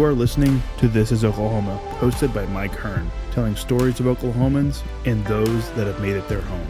You are listening to This is Oklahoma, hosted by Mike Hearn, telling stories of Oklahomans and those that have made it their home.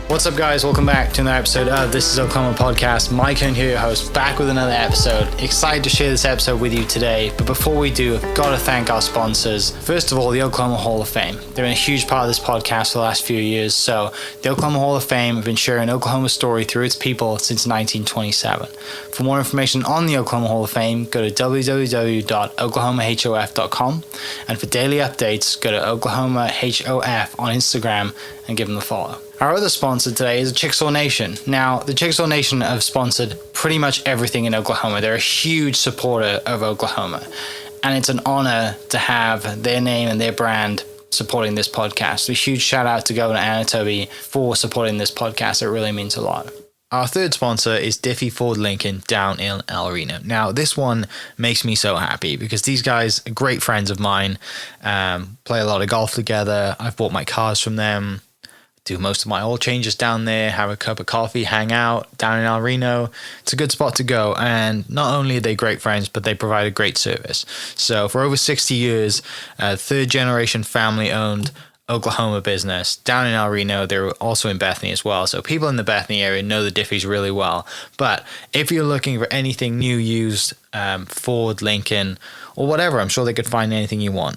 What's up, guys? Welcome back to another episode of This is Oklahoma Podcast. Mike Hearn here, your host, back with another episode. Excited to share this episode with you today, but before we do, I've got to thank our sponsors. First of all, the Oklahoma Hall of Fame. They've been a huge part of this podcast for the last few years. So the Oklahoma Hall of Fame have been sharing Oklahoma's story through its people since 1927. For more information on the Oklahoma Hall of Fame, go to www.oklahomahof.com. And for daily updates, go to oklahomahof on Instagram and give them a follow. Our other sponsor today is Chickasaw Nation. Now, the Chickasaw Nation have sponsored pretty much everything in Oklahoma. They're a huge supporter of Oklahoma, and it's an honor to have their name and their brand supporting this podcast. A huge shout out to Governor Anatoby for supporting this podcast. It really means a lot. Our third sponsor is Diffie Ford Lincoln down in El Reno. Now, this one makes me so happy because these guys are great friends of mine, play a lot of golf together. I've bought my cars from them, do most of my oil changes down there, have a cup of coffee, hang out down in El Reno. It's a good spot to go. And not only are they great friends, but they provide a great service. So for over 60 years, third generation family owned Oklahoma business down in El Reno. They're also in Bethany as well. So people in the Bethany area know the Diffies really well. But if you're looking for anything new, used, Ford, Lincoln, or whatever, I'm sure they could find anything you want.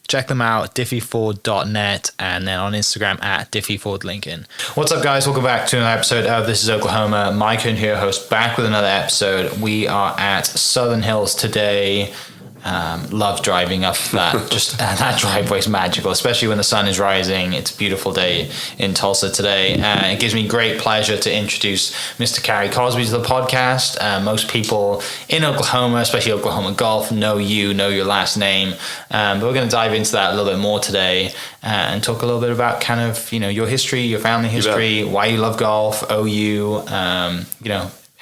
Check them out, diffieford.net, and then on Instagram at diffiefordlincoln. What's up, guys? Welcome back to another episode of This is Oklahoma. Mike Hearn here, host, back with another episode. We are at Southern Hills today. Love driving up that. Just that driveway is magical, especially when the sun is rising. It's a beautiful day in Tulsa today. It gives me great pleasure to introduce Mr. Cary Cozby to the podcast. Most people in Oklahoma, especially Oklahoma golf, know your last name. But we're going to dive into that a little bit more today and talk a little bit about kind of, your history, your family history, why you love golf, OU,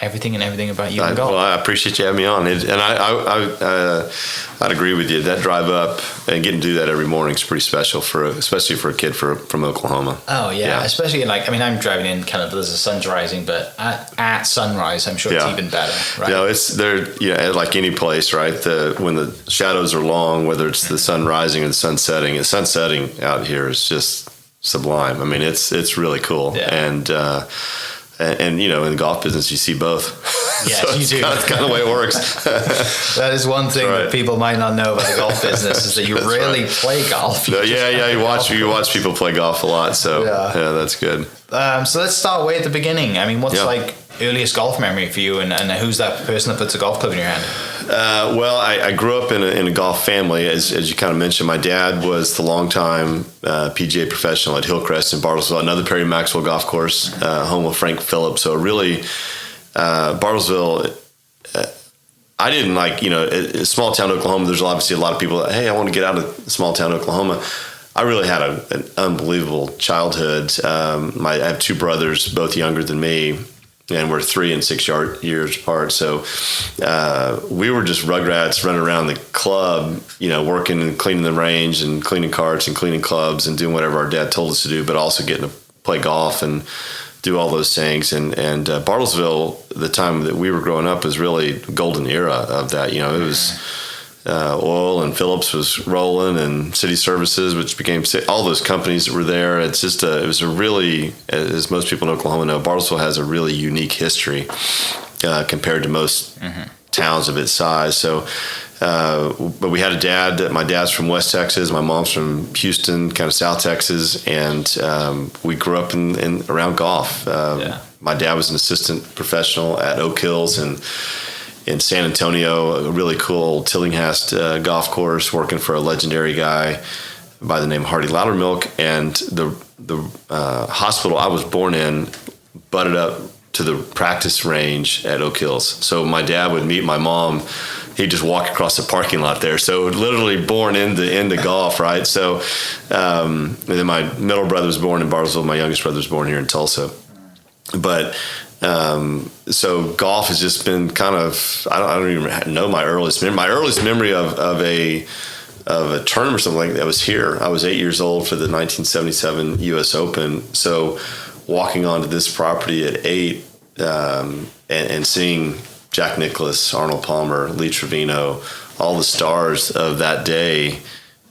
everything about you and golf. Well, I appreciate you having me on. I'd agree with you. That drive up and getting to do that every morning is pretty special, especially for a kid from Oklahoma. Oh, yeah. Especially I'm driving in kind of as the sun's rising, but at sunrise, I'm sure it's even better, right? Like any place, right? When the shadows are long, whether it's the sun rising or the sun setting out here is just sublime. I mean, it's really cool. Yeah. And in the golf business, you see both. Yes, so you do. That's kind of the way it works. That is one thing that people might not know about the golf business is that you rarely play golf. You watch people play golf a lot. So yeah that's good. So let's start way at the beginning. I mean, what's earliest golf memory for you, and who's that person that puts a golf club in your hand? I grew up in a golf family, as you kind of mentioned. My dad was the longtime PGA professional at Hillcrest in Bartlesville, another Perry Maxwell golf course, home of Frank Phillips. So really, Bartlesville, I didn't a small town Oklahoma. There's obviously a lot of people that, hey, I want to get out of small town Oklahoma. I really had an unbelievable childhood. I have two brothers, both younger than me, and we're 3 and 6 years apart. So we were just rugrats running around the club, working and cleaning the range and cleaning carts and cleaning clubs and doing whatever our dad told us to do, but also getting to play golf and do all those things. And Bartlesville, the time that we were growing up, was really a golden era of that. It was oil, and Phillips was rolling, and City Services, which became all those companies that were there. It's just it was a really, as most people in Oklahoma know, Bartlesville has a really unique history compared to most towns of its size. So, but we had a dad. My dad's from West Texas. My mom's from Houston, kind of South Texas, and we grew up in around golf. My dad was an assistant professional at Oak Hills and in San Antonio, a really cool Tillinghast golf course, working for a legendary guy by the name of Hardy Loudermilk. And the hospital I was born in butted up to the practice range at Oak Hills. So my dad would meet my mom. He'd just walk across the parking lot there. So literally born into golf, right? So and then my middle brother was born in Bartlesville. My youngest brother was born here in Tulsa. But so golf has just been kind of, I don't even know my earliest memory. My earliest memory of a tournament or something like that was here. I was 8 years old for the 1977 U.S. Open. So walking onto this property at 8 and seeing Jack Nicklaus, Arnold Palmer, Lee Trevino, all the stars of that day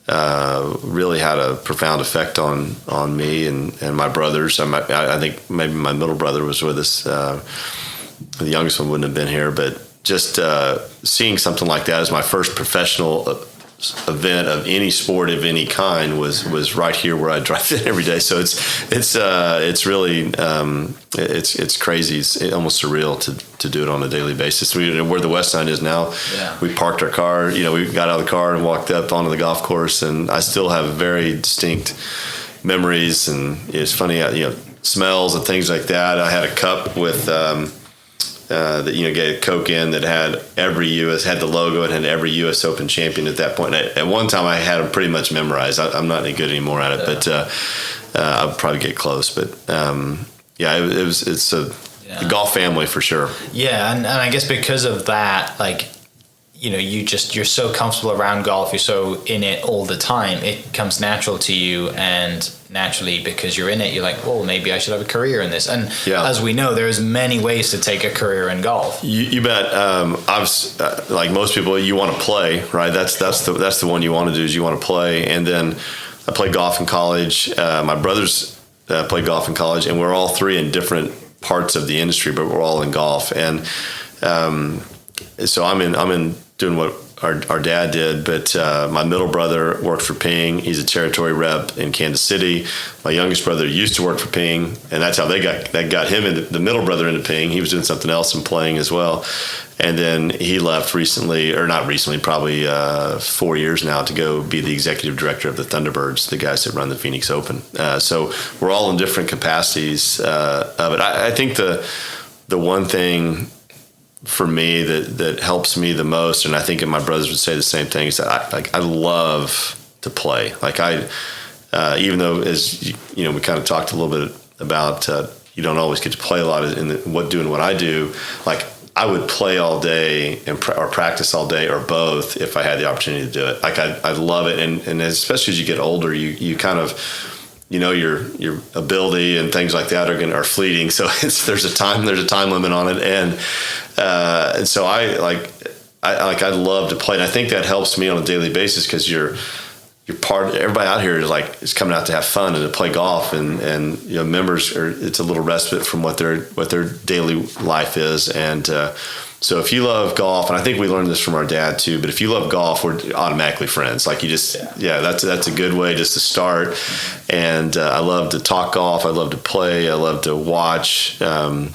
really had a profound effect on me and my brothers. I think maybe my middle brother was with us. The youngest one wouldn't have been here, but just seeing something like that as my first professional event of any sport of any kind was right here where I drive in every day. So it's really it's crazy. It's almost surreal to do it on a daily basis. Where the West Side is now, we parked our car. We got out of the car and walked up onto the golf course, and I still have very distinct memories. And it's funny, smells and things like that. I had a cup with. That get Coke in that had had the logo and had every U.S. Open champion at that point. And at one time, I had them pretty much memorized. I'm not any good anymore at it, but I'll probably get close. But it's the golf family for sure. Yeah, and I guess because of that, you're so comfortable around golf, you're so in it all the time, it comes natural to you, and naturally because you're in it, you're like, well, maybe I should have a career in this. And as we know, there's many ways to take a career in golf. You bet. Like most people, you want to play, right? That's the one you want to do, is you want to play. And then I played golf in college. My brothers played golf in college, and we're all three in different parts of the industry, but we're all in golf. And so I'm in doing what our dad did, but my middle brother worked for Ping. He's a territory rep in Kansas City. My youngest brother used to work for Ping, and that's how they got him into the middle brother into Ping. He was doing something else and playing as well. And then he left recently, or not recently, probably 4 years now, to go be the executive director of the Thunderbirds, the guys that run the Phoenix Open. So we're all in different capacities of it. I think the one thing for me that helps me the most, and I think my brothers would say the same thing, is that I love to play. Even though, as we kind of talked a little bit about, you don't always get to play a lot doing what I do. I would play all day or practice all day, or both, if I had the opportunity to do it. I love it, and especially as you get older, you kind of, your ability and things like that are fleeting. So there's a time limit on it, and so I love to play, and I think that helps me on a daily basis, because you're part. Everybody out here is coming out to have fun and to play golf, and members it's a little respite from what their daily life is, and so if you love golf, and I think we learned this from our dad too, but if you love golf, we're automatically friends. That's a good way just to start. And I love to talk golf. I love to play. I love to watch. I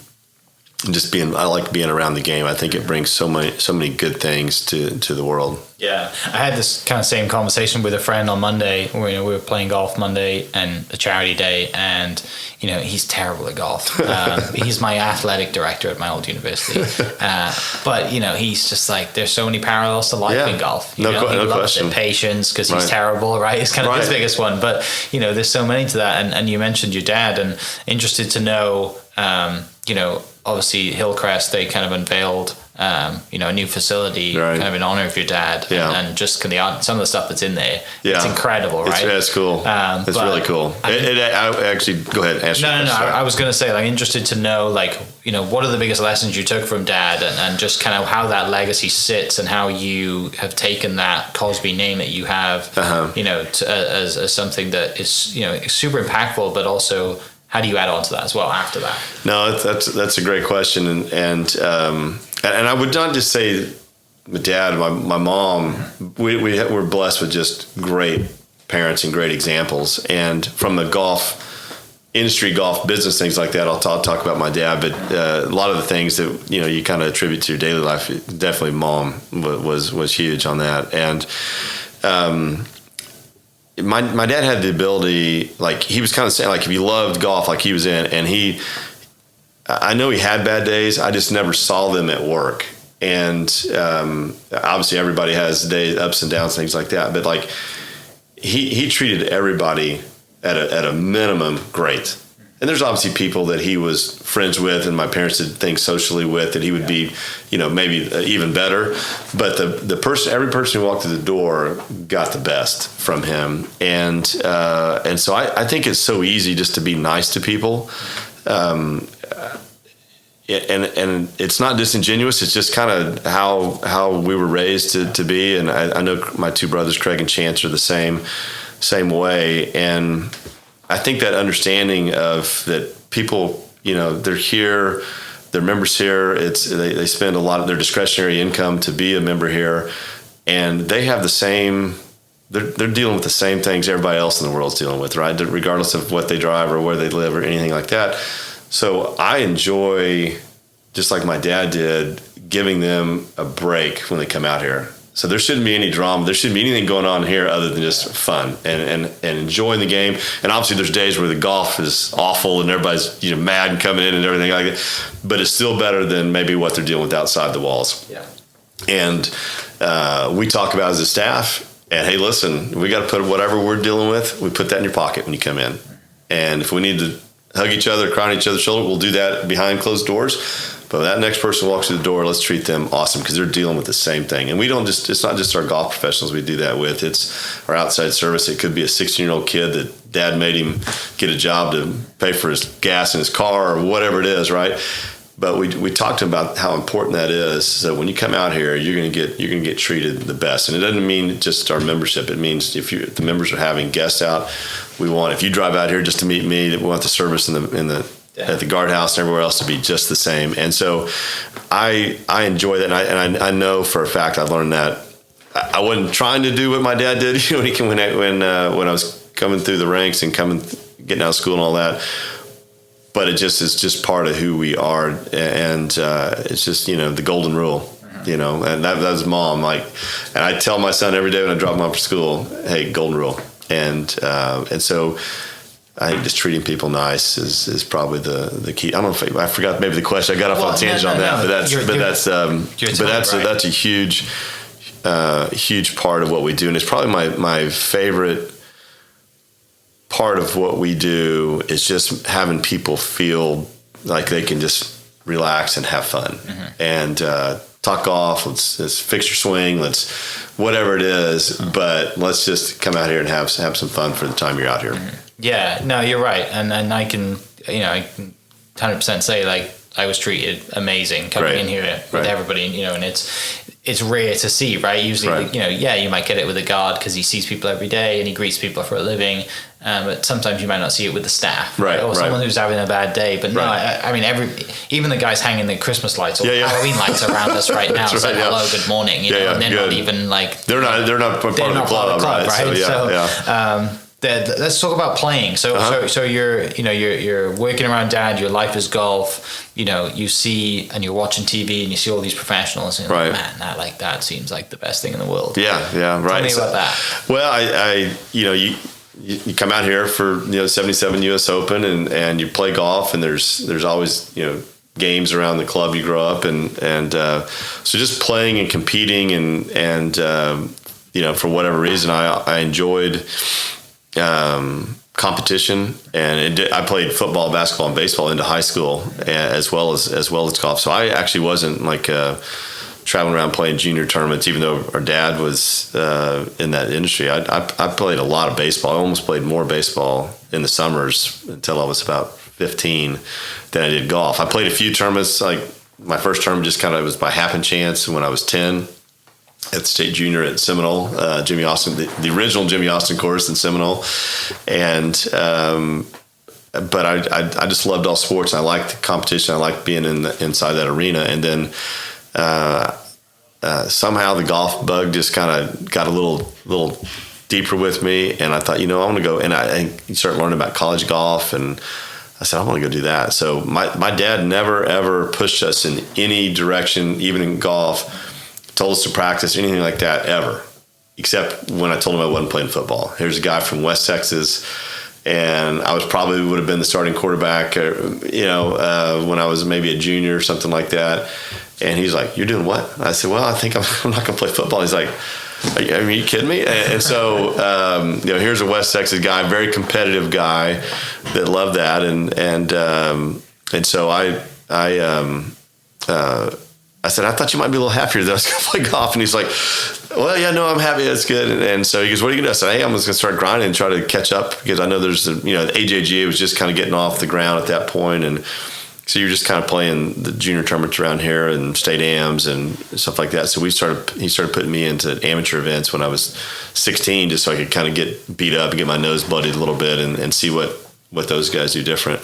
like being around the game. I think it brings so many good things to the world. Yeah, I had this kind of same conversation with a friend on Monday. We were playing golf Monday and a charity day, and he's terrible at golf. He's my athletic director at my old university, but he's just there's so many parallels to life in golf. He loves question. Patience, because he's terrible, right? It's kind of his biggest one, but there's so many to that. And you mentioned your dad, and interested to know, obviously Hillcrest, they kind of unveiled a new facility kind of in honor of your dad, and just some of the stuff that's in there. It's incredible, right? It's cool. It's really cool. I actually, go ahead and answer. No. I was going to say, interested to know, what are the biggest lessons you took from dad, and just kind of how that legacy sits, and how you have taken that Cozby name that you have, as something that is, super impactful, but also, how do you add on to that as well after that? No, that's a great question, and I would not just say my dad, my mom. We're blessed with just great parents and great examples, and from the golf industry, golf business, things like that. I'll talk about my dad, but a lot of the things that you kind of attribute to your daily life, definitely mom was huge on that, and. My dad had the ability, he was kind of saying, if he loved golf, he was in, and I know he had bad days. I just never saw them at work. And obviously everybody has days, ups and downs, things like that. But he treated everybody at a minimum great. And there's obviously people that he was friends with, and my parents did things socially with, that he would be, maybe even better. But every person who walked through the door got the best from him, and so I think it's so easy just to be nice to people. and it's not disingenuous. It's just kind of how we were raised to be. And I know my two brothers, Craig and Chance, are the same way. And I think that understanding of that people, they're here, they're members here. They spend a lot of their discretionary income to be a member here, and they have the same. They're dealing with the same things everybody else in the world's dealing with, right? Regardless of what they drive or where they live or anything like that. So I enjoy, just like my dad did, giving them a break when they come out here. So there shouldn't be any drama. There shouldn't be anything going on here other than just fun and enjoying the game. And obviously there's days where the golf is awful and everybody's mad and coming in and everything like that. But it's still better than maybe what they're dealing with outside the walls. Yeah. And we talk about as a staff, and hey, listen, we got to put whatever we're dealing with, we put that in your pocket when you come in. And if we need to hug each other, cry on each other's shoulder, we'll do that behind closed doors. But when that next person walks through the door, let's treat them awesome, because they're dealing with the same thing. And it's not just our golf professionals we do that with. It's our outside service. It could be a 16-year-old kid that dad made him get a job to pay for his gas in his car or whatever it is, right? But we talked to him about how important that is. So when you come out here, you're going to get treated the best. And it doesn't mean just our membership. It means if the members are having guests out, if you drive out here just to meet me, we want the service at the guardhouse and everywhere else to be just the same. And so I enjoy that, and I know for a fact I've learned that. I wasn't trying to do what my dad did when I was coming through the ranks and getting out of school and all that. But it's just part of who we are, and it's just the golden rule, and that was mom. And I tell my son every day when I drop him off for school, hey, golden rule, and so I think just treating people nice is probably the key. I don't know if I forgot maybe the question. I got off on a tangent on that, but that's a huge part of what we do, and it's probably my favorite part of what we do is just having people feel like they can just relax and have fun, and talk golf. Let's fix your swing. Let's whatever it is, but let's just come out here and have some fun for the time you're out here. Yeah, no, you're right, and I can 100% say I was treated amazing coming in here with everybody, and it's rare to see, right? Usually, you might get it with a guard because he sees people every day and he greets people for a living. But sometimes you might not see it with the staff, right? Or someone who's having a bad day. But no, I mean, even the guys hanging the Christmas lights or Halloween lights around us right now saying hello, good morning, and they're not even they're not part of the club, right? So, let's talk about playing. So you're working around dad. Your life is golf. You see, and you're watching TV, and you see all these professionals, and you're like, man, that seems like the best thing in the world. Yeah, right. Tell me about that. Well, you come out here for 77 U.S. Open and you play golf, and there's always games around the club you grow up and so just playing and competing and for whatever reason I enjoyed competition, and I played football, basketball, and baseball into high school as well as golf. So I actually wasn't traveling around playing junior tournaments, even though our dad was in that industry. I played a lot of baseball. I almost played more baseball in the summers until I was about 15 than I did golf. I played a few tournaments. My first tournament just kind of was by happen chance when I was 10 at the state junior at Seminole, Jimmy Austin, the original Jimmy Austin course in Seminole. And but I just loved all sports. I liked the competition. I liked being inside that arena. And then somehow the golf bug just kind of got a little deeper with me, and I thought, I want to go. And I started learning about college golf, and I said, I want to go do that. So my dad never ever pushed us in any direction, even in golf, told us to practice anything like that ever, except when I told him I wasn't playing football. Here's a guy from West Texas, and I would have been the starting quarterback, when I was maybe a junior or something like that. And he's like, "You're doing what?" I said, "Well, I think I'm not going to play football." He's like, "Are you kidding me?" And so, here's a West Texas guy, very competitive guy that loved that. And so I said, "I thought you might be a little happier that I was going to play golf." And he's like, "Well, yeah, no, I'm happy. That's good." And so he goes, "What are you going to do?" I said, "Hey, I'm just going to start grinding and try to catch up, because I know there's the AJGA was just kind of getting off the ground at that point." And So you're just kind of playing the junior tournaments around here and state AMs and stuff like that. So he started putting me into amateur events when I was 16, just so I could kind of get beat up and get my nose bloodied a little bit and see what those guys do different.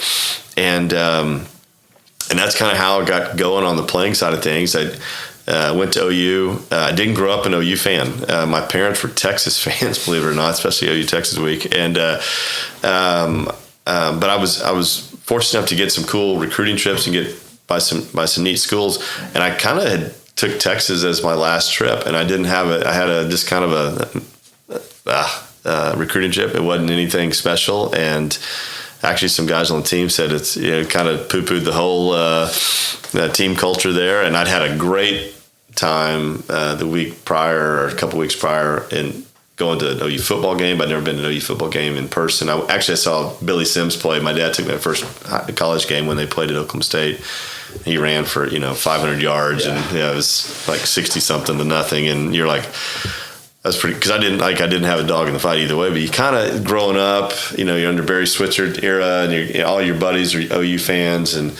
And that's kind of how I got going on the playing side of things. I went to OU. I didn't grow up an OU fan. My parents were Texas fans, believe it or not, especially OU Texas Week. And but I was fortunate enough to get some cool recruiting trips and get by some neat schools. And I kind of took Texas as my last trip, and I didn't have it. I had just kind of a recruiting trip. It wasn't anything special, and actually some guys on the team said it's kind of poo-pooed the whole team culture there. And I'd had a great time the week prior or a couple weeks prior in going to an OU football game. I'd never been to an OU football game in person. I saw Billy Sims play. My dad took me to my first college game when they played at Oklahoma State. He ran for 500 yards, and it was like 60-something to nothing. And you're like, that's pretty, because I didn't have a dog in the fight either way. But you kind of growing up, you're under Barry Switzer era, and all your buddies are OU fans, and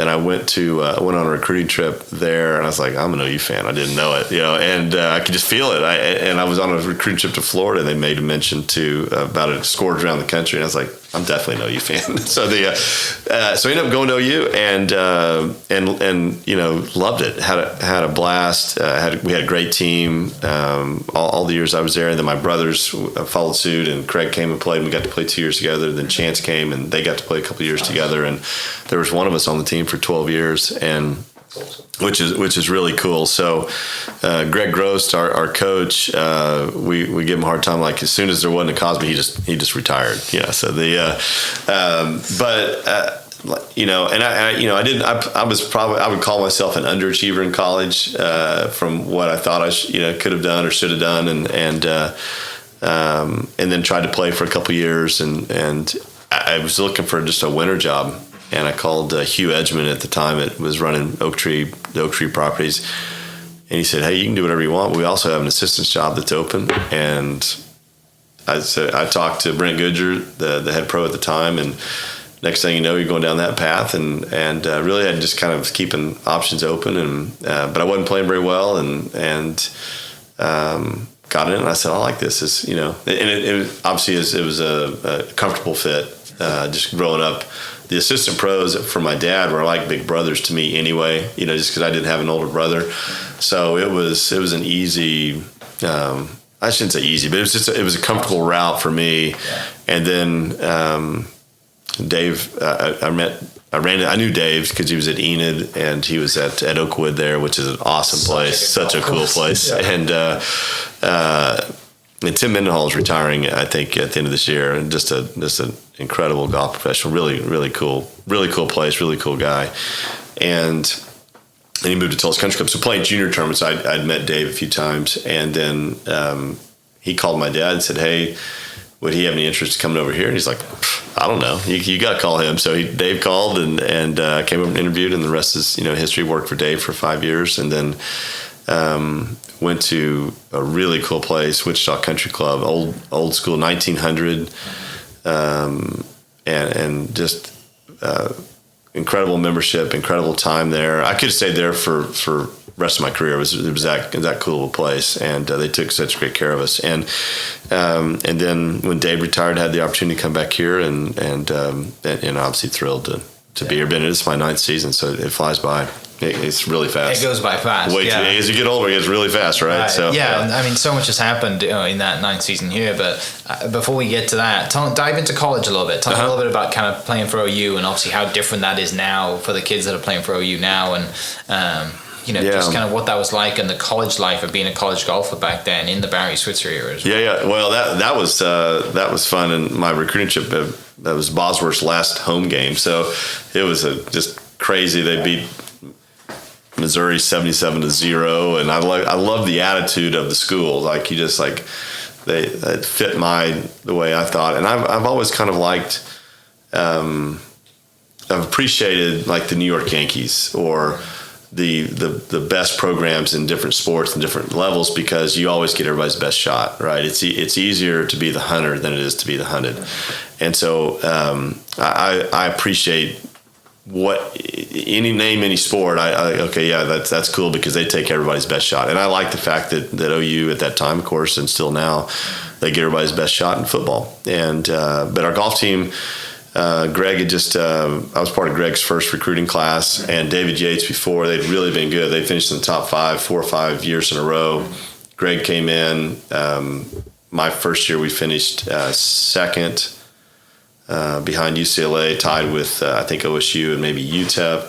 I went on a recruiting trip there, and I was like, I'm an OU fan. I didn't know it, and I could just feel it. I was on a recruiting trip to Florida, and they made a mention about it, scores around the country, and I was like, I'm definitely an OU fan. So so I ended up going to OU and loved it. Had a blast. We had a great team all the years I was there, and then my brothers followed suit, and Craig came and played, and we got to play 2 years together. Then Chance came, and they got to play a couple of years together, and there was one of us on the team for 12 years, and which is really cool. So Greg Grost, our coach, we give him a hard time. Like as soon as there wasn't a Cosby, he just retired. Yeah. So I would call myself an underachiever in college from what I thought I could have done or should have done, and then tried to play for a couple of years, and I was looking for just a winter job. And I called Hugh Edgman at the time. It was running the Oak Tree properties. And he said, hey, you can do whatever you want. We also have an assistant's job that's open. And I talked to Brent Goodger, the head pro at the time. And next thing you know, you're going down that path. And really had just kind of keeping options open. But I wasn't playing very well. And got in. And I said, I like this. And it obviously it was a comfortable fit. Just growing up. The assistant pros for my dad were like big brothers to me anyway, just because I didn't have an older brother. So it was an easy, I shouldn't say easy, but it was a comfortable route for me. And then Dave, I knew Dave because he was at Enid and he was at Oakwood there, which is an awesome place, such a cool place. Yeah. And Tim Mendenhall is retiring, I think, at the end of this year. And just an incredible golf professional, really cool place, really cool guy. And he moved to Tulsa Country Club. So playing junior tournaments, I'd met Dave a few times, and then he called my dad and said, "Hey, would he have any interest in coming over here?" And he's like, "I don't know. You got to call him." So Dave called and came over and interviewed, and the rest is history. Worked for Dave for 5 years, and then went to a really cool place, Wichita Country Club, old school, 1900, and just incredible membership, incredible time there. I could have stayed there for the rest of my career. It was that cool of a place, and they took such great care of us. And then when Dave retired, I had the opportunity to come back here, and obviously thrilled to be here. It's my 9th season, so it flies by. It's really fast. It goes by fast. As you get older, it gets really fast, right? So I mean, so much has happened in that 9th season here. But before we get to that, dive into college a little bit. Talk a little bit about kind of playing for OU and obviously how different that is now for the kids that are playing for OU now, and just kind of what that was like and the college life of being a college golfer back then in the Barry Switzer era as well. Yeah. Well, that was fun, and my recruiting trip that was Bosworth's last home game, so it was just crazy. They beat Missouri 77-0, and I love the attitude of the school. Like you just they fit the way I thought, and I've always kind of liked. I've appreciated like the New York Yankees or the best programs in different sports and different levels, because you always get everybody's best shot, right? It's easier to be the hunter than it is to be the hunted. And so I appreciate any sport. That's cool, because they take everybody's best shot. And I like the fact that OU at that time, of course, and still now, they get everybody's best shot in football. And but our golf team, Greg had just, I was part of Greg's first recruiting class, and David Yates before. They'd really been good. They finished in the top 4 or 5 years in a row. Greg came in. My first year, we finished second behind UCLA, tied with, I think, OSU and maybe UTEP.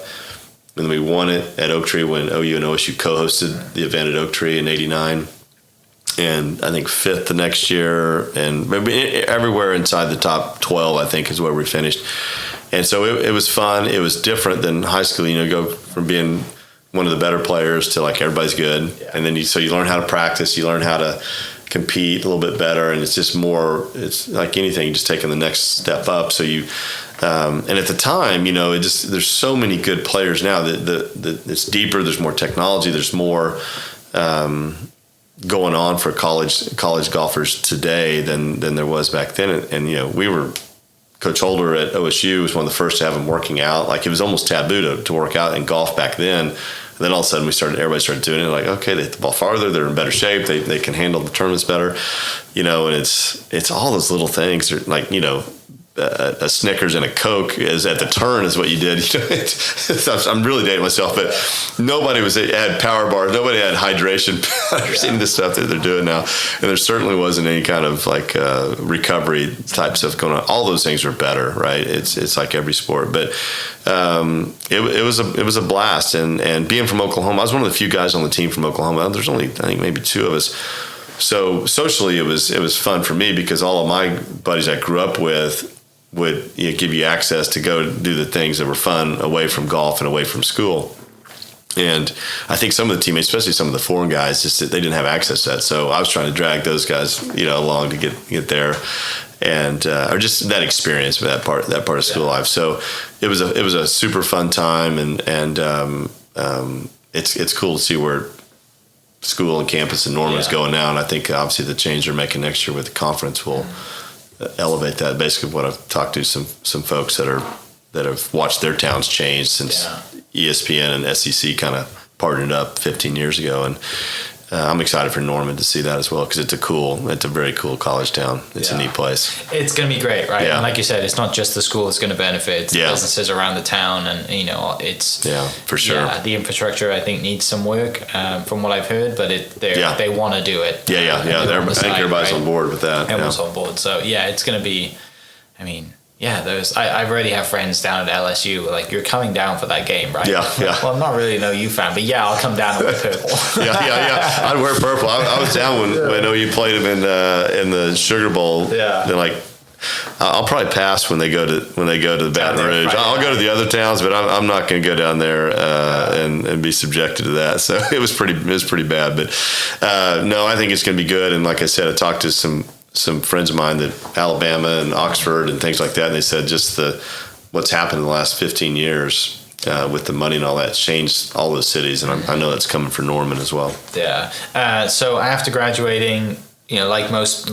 And then we won it at Oak Tree when OU and OSU co-hosted the event at Oak Tree in '89. And I think fifth the next year, and maybe everywhere inside the top 12, I think, is where we finished. And so it was fun. It was different than high school. Go from being one of the better players to like everybody's good. Yeah. And then you learn how to practice, you learn how to compete a little bit better, and it's just more, it's like anything, just taking the next step up. So and at the time, there's so many good players now that it's deeper, there's more technology, there's more going on for college golfers today than there was back then. And we were, Coach Holder at OSU was one of the first to have him working out. Like, it was almost taboo to work out in golf back then. And then all of a sudden everybody started doing it. Like, okay, they hit the ball farther, they're in better shape, they can handle the tournaments better, and it's all those little things. Like, a Snickers and a Coke is at the turn is what you did. I'm really dating myself, but nobody had power bars, nobody had hydration powders, any of the stuff that they're doing now, and there certainly wasn't any kind of like recovery type stuff going on. All those things are better, right? It's like every sport, but it was a blast, and being from Oklahoma, I was one of the few guys on the team from Oklahoma. There's only, I think, maybe 2 of us. So socially, it was fun for me, because all of my buddies I grew up with would give you access to go do the things that were fun away from golf and away from school. And I think some of the teammates, especially some of the foreign guys, just they didn't have access to that. So I was trying to drag those guys, along to get there, and or just that experience with that part of school life. So it was a super fun time, and it's cool to see where school and campus in Norman is going now. And I think obviously the change they're making next year with the conference will elevate that. Basically, what I've talked to some folks that have watched their towns change since ESPN and SEC kind of partnered up 15 years ago, and I'm excited for Norman to see that as well, because it's a very cool college town. It's a neat place. It's going to be great, right? Yeah. And like you said, it's not just the school that's going to benefit. It's the businesses around the town, and it's for sure. Yeah, the infrastructure, I think, needs some work from what I've heard, but they want to do it. Yeah. I think everybody's on board with that. Everyone's on board. So it's going to be. I mean. Yeah, I already have friends down at LSU. Like, you're coming down for that game, right? Yeah. Well, I'm not really an OU fan, but I'll come down and wear purple. yeah. I'd wear purple. I was down when OU played them in the Sugar Bowl. Yeah. They're like, I'll probably pass when they go to the Baton Rouge. I'll go to the other towns, but I'm not going to go down there and be subjected to that. So it was pretty bad. But no, I think it's going to be good. And like I said, I talked to some friends of mine that Alabama and Oxford and things like that, and they said just what's happened in the last 15 years with the money and all that changed all those cities, and I know that's coming for Norman as well. Yeah. So after graduating, like most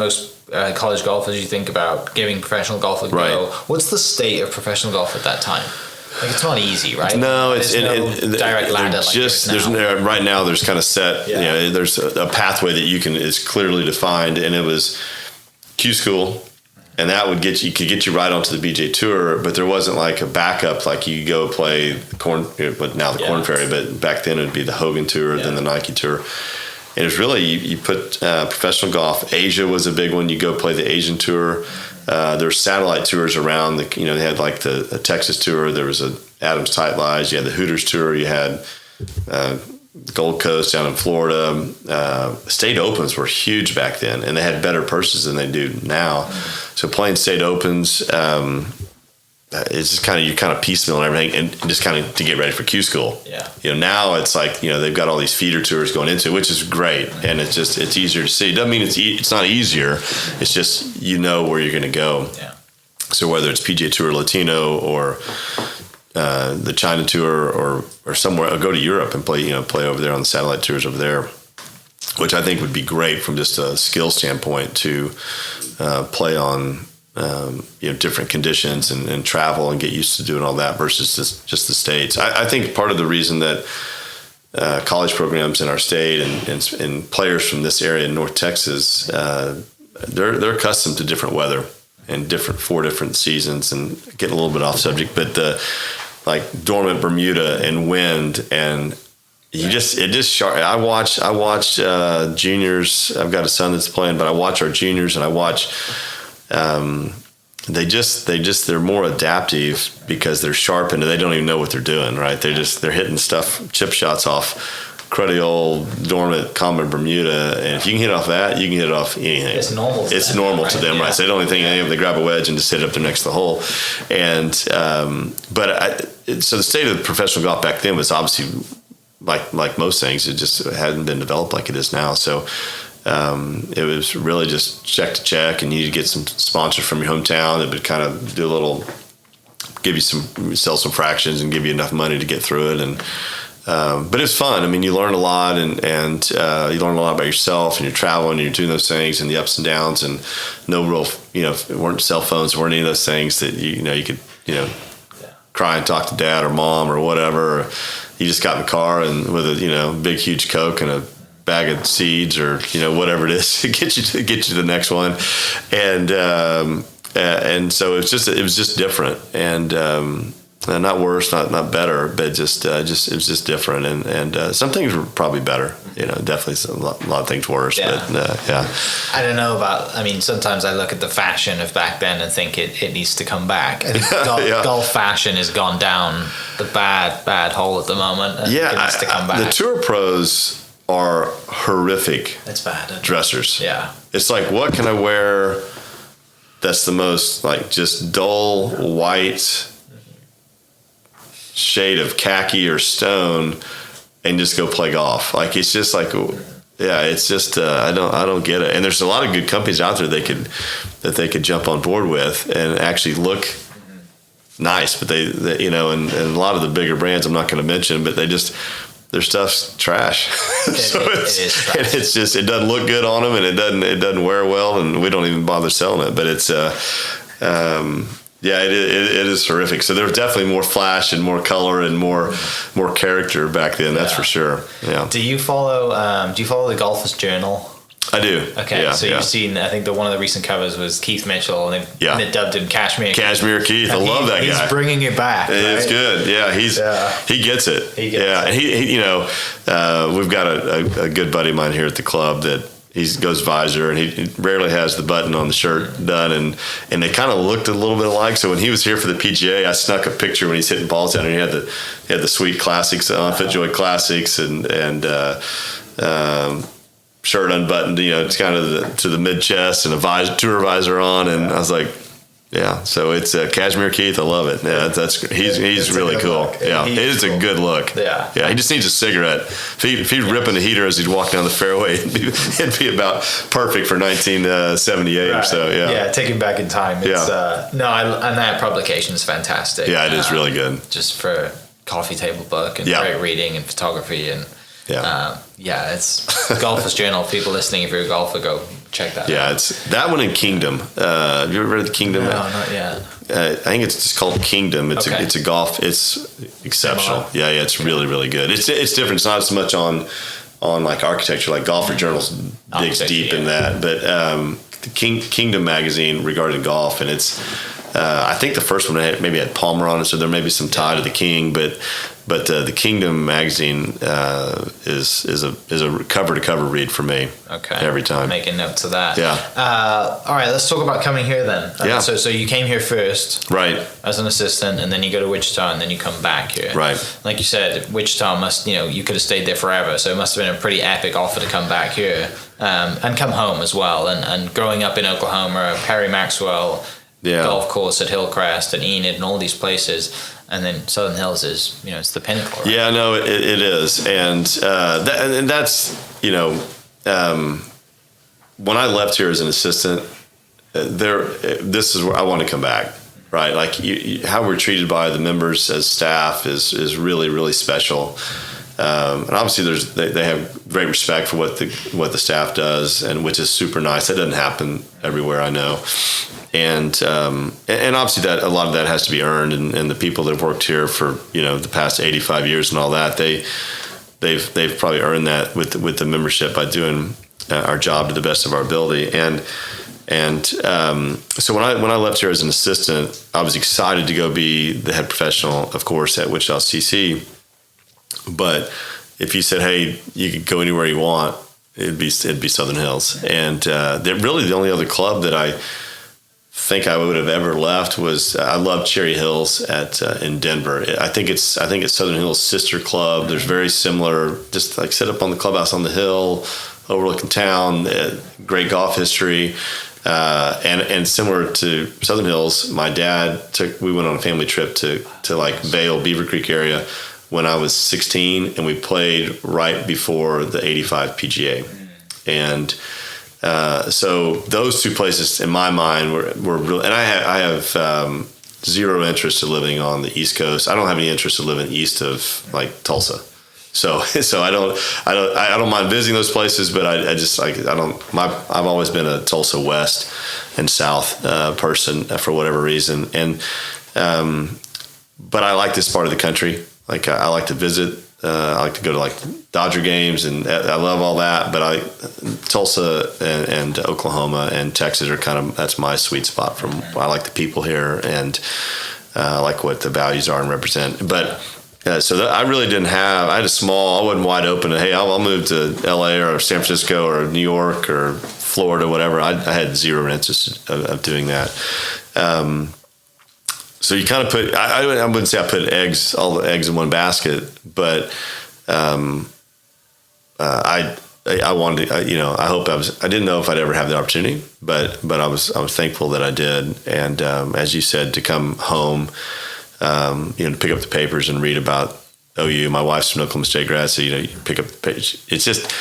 college golfers, you think about giving professional golf a go. Right. What's the state of professional golf at that time? Like, it's not easy, right? No, it's no direct ladder. Right now there's kind of set. Yeah. There's a pathway that is clearly defined, and it was Q school, and that could get you right onto the BJ Tour, but there wasn't like a backup, like you go play Corn Ferry, but back then it would be the Hogan Tour, then the Nike Tour. And it was really, you put professional golf. Asia was a big one. You go play the Asian Tour. There were satellite tours around. They had like the Texas Tour. There was a Adams Tight Lies. You had the Hooters Tour. You had Gold Coast down in Florida. State Opens were huge back then, and they had better purses than they do now. So playing State Opens, it's just you kind of piecemeal and everything, and just kind of to get ready for Q school. Yeah. Now it's like, they've got all these feeder tours going into it, which is great, and it's easier to see. It doesn't mean it's not easier. It's just where you're going to go. Yeah. So whether it's PGA Tour Latino or the China tour or somewhere, or go to Europe and play over there on the satellite tours over there, which I think would be great from just a skill standpoint to play on different conditions and travel and get used to doing all that versus just the States. I think part of the reason that college programs in our state and players from this area in North Texas, they're accustomed to different weather and 4 different seasons, and getting a little bit off subject, but like dormant Bermuda and wind, and I watch juniors. I've got a son that's playing, but I watch our juniors, and I watch they're more adaptive because they're sharp and they don't even know what they're doing, right? They're hitting chip shots off cruddy old dormant common Bermuda, and if you can hit off that, you can hit off anything. It's normal to them, right? So they don't think any of them. They grab a wedge and just hit up there next to the hole. And so the state of professional golf back then was obviously like most things. It just hadn't been developed like it is now. So it was really just check to check, and you need to get some sponsors from your hometown that would kind of sell some fractions and give you enough money to get through it. And but it's fun. I mean, you learn a lot, and you learn a lot about yourself, and you're traveling, and you're doing those things, and the ups and downs, and no real, it weren't cell phones, weren't any of those things that you could cry and talk to dad or mom or whatever. Or you just got in the car and with a big huge Coke and a bag of seeds or whatever it is to get you to the next one, and so it was just different, and not worse, not better, but just it was just different, and some things were probably better, definitely a lot of things worse, but I don't know about. I mean, sometimes I look at the fashion of back then and think it needs to come back. I think golf fashion has gone down the bad hole at the moment. And it needs to come back. The tour pros are horrific. It's bad. Dressers. Yeah. It's like, what can I wear that's the most just dull white shade of khaki or stone and just go play golf? Like, it's just like, it's just I don't get it. And there's a lot of good companies out there that they could jump on board with and actually look nice, but they and a lot of the bigger brands I'm not going to mention, but their stuff's trash. So it is trash. And it's just, it doesn't look good on them, and it doesn't wear well, and we don't even bother selling it. But it's it is horrific. So there was definitely more flash and more color and more character back then. That's for sure. Yeah. Do you follow the Golfer's Journal? I do. Okay, so you've seen, I think one of the recent covers was Keith Mitchell, and they dubbed him Cashmere Keith. I love that guy. He's bringing it back. It's good. Yeah, he gets it. He we've got a good buddy of mine here at the club that he goes visor, and he rarely has the button on the shirt done, and they kind of looked a little bit alike. So when he was here for the PGA, I snuck a picture when he's hitting balls down, and he had the sweet classics on, FitJoy classics, and shirt unbuttoned, it's kind of to the mid chest, and a tour visor on, and I was like, so it's Cashmere Keith. I love it. Yeah, he's really cool. Look. Yeah, it is a good look. Yeah, he just needs a cigarette. If he's ripping the heater as he'd walk down the fairway, it'd be about perfect for 1978 or so. Yeah, take him back in time. It's, and that publication is fantastic. Yeah, it is really good. Just for coffee table book and great reading and photography and. It's Golfer's Journal. People listening, if you're a golfer, go check that out. Yeah, it's that one in Kingdom. Have you ever read the Kingdom? No, not yet. I think it's just called Kingdom. It's a golf. It's exceptional. Yeah, it's really, really good. It's different. It's not as much on like architecture. Like Golfer Journal digs deep in that, but the Kingdom magazine regarding golf, and it's. I think the first one maybe had Palmer on it, so there may be some tie to the King, but the Kingdom magazine is a cover to cover read for me. Okay, every time. Making notes of that. Yeah. All right, let's talk about coming here then. So you came here first, right, as an assistant, and then you go to Wichita, and then you come back here. Right. Like you said, Wichita must, you could have stayed there forever, so it must have been a pretty epic offer to come back here and come home as well. And growing up in Oklahoma, Perry Maxwell. Golf course at Hillcrest and Enid and all these places, and then Southern Hills is it's the pinnacle. Right? Yeah, no, it is, and that's when I left here as an assistant, this is where I want to come back. right? Like how we're treated by the members as staff is really, really special. And obviously they have great respect for what the staff does, and which is super nice. That doesn't happen everywhere, I know. And obviously that a lot of that has to be earned, and the people that have worked here for, the past 85 years and all that, they've probably earned that with the membership by doing our job to the best of our ability. And so when I left here as an assistant, I was excited to go be the head professional, of course, at Wichita CC. But if you said, hey, you could go anywhere you want, it'd be Southern Hills. And really the only other club that I think I would have ever left was, I love Cherry Hills in Denver. I think it's Southern Hills' sister club. There's very similar, just like set up on the clubhouse on the hill, overlooking town, great golf history. And similar to Southern Hills, my dad we went on a family trip to like Vail, Beaver Creek area when I was 16, and we played right before the 85 PGA. And so those two places in my mind were real. And I have zero interest in living on the East Coast. I don't have any interest in living east of like Tulsa. So I don't mind visiting those places, but I've always been a Tulsa West and South person for whatever reason. And but I like this part of the country. Like I like to visit. I like to go to like Dodger games, and I love all that. But Tulsa and Oklahoma and Texas are that's my sweet spot. I like the people here, and I like what the values are and represent. But I really didn't have. I wasn't wide open to, hey, I'll move to LA or San Francisco or New York or Florida, whatever. I had zero interest of doing that. So you kind of put, I wouldn't say I put all the eggs in one basket, but I wanted to, I didn't know if I'd ever have the opportunity, but I was thankful that I did. And as you said, to come home, to pick up the papers and read about OU. My wife's from Oklahoma State grad, so you pick up the page. It's just,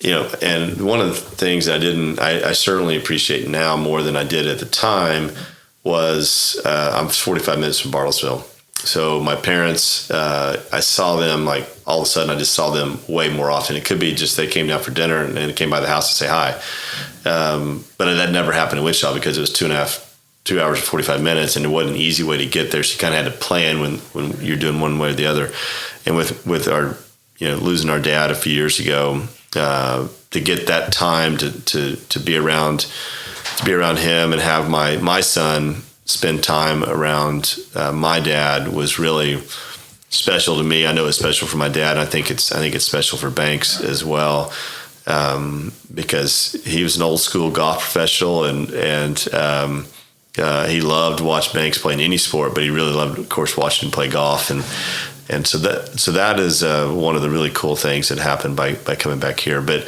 and one of the things I certainly appreciate now more than I did at the time was I'm 45 minutes from Bartlesville. So my parents, I saw them like all of a sudden. I just saw them way more often. It could be just they came down for dinner and came by the house to say hi, but that never happened in Wichita because it was 2 hours and 45 minutes, and it wasn't an easy way to get there. So you kind of had to plan when you're doing one way or the other. And with our, losing our dad a few years ago, to get that time to be around him and have my son spend time around my dad was really special to me. I know it's special for my dad. I think it's special for Banks as well, because he was an old school golf professional, and he loved to watch Banks play in any sport, but he really loved, of course, watching him play golf. And so that is one of the really cool things that happened by coming back here. But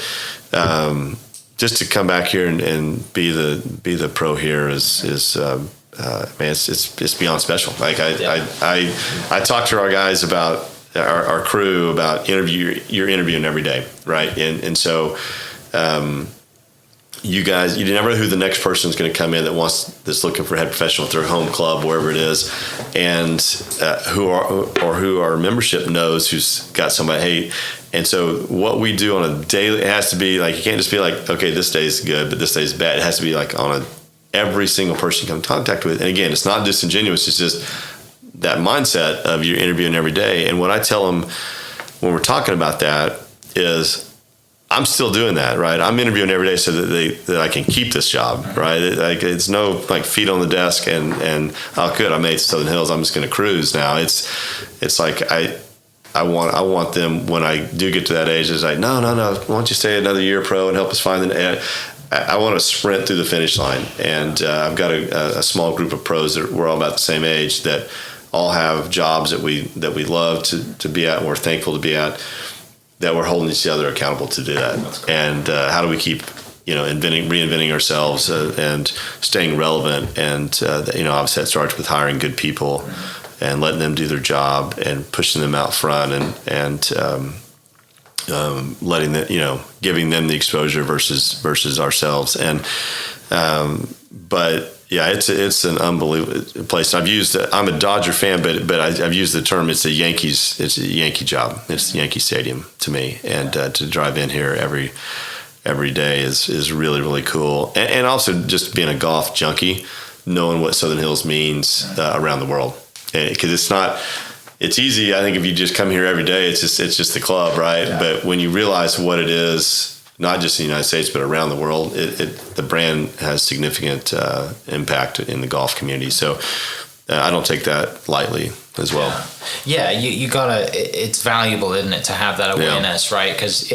just to come back here and be the pro here is man, it's beyond special. Like I talk to our guys about our crew about you're interviewing every day, right? And so you guys, you never know who the next person is going to come in that's looking for a head professional at their home club, wherever it is, and who our membership knows who's got somebody. Hey, and so what we do on a daily, it has to be like, you can't just be like, okay, this day's good, but this day's bad. It has to be like on every single person you come in contact with. And again, it's not disingenuous. It's just that mindset of you're interviewing every day. And what I tell them when we're talking about that is, I'm still doing that, right? I'm interviewing every day so that I can keep this job, right? It's no like feet on the desk and oh, good, I made Southern Hills, I'm just going to cruise now. It's like I want them, when I do get to that age, it's like no. Why don't you stay another year pro and help us find I want to sprint through the finish line. And I've got a small group of pros that we're all about the same age that all have jobs that we love to be at and we're thankful to be at, that we're holding each other accountable to do that. And how do we keep, reinventing ourselves and staying relevant? And, obviously that starts with hiring good people and letting them do their job and pushing them out front and letting them, giving them the exposure versus ourselves. And, but Yeah, it's an unbelievable place. I'm a Dodger fan, but I've used the term. It's a Yankee job. It's the Yankee Stadium to me, and to drive in here every day is really, really cool. And also just being a golf junkie, knowing what Southern Hills means around the world, because it's easy. I think if you just come here every day, it's just the club, right? Yeah. But when you realize what it is, not just in the United States, but around the world, the brand has significant impact in the golf community. So I don't take that lightly as well. Yeah, you gotta. It's valuable, isn't it, to have that awareness, right? Because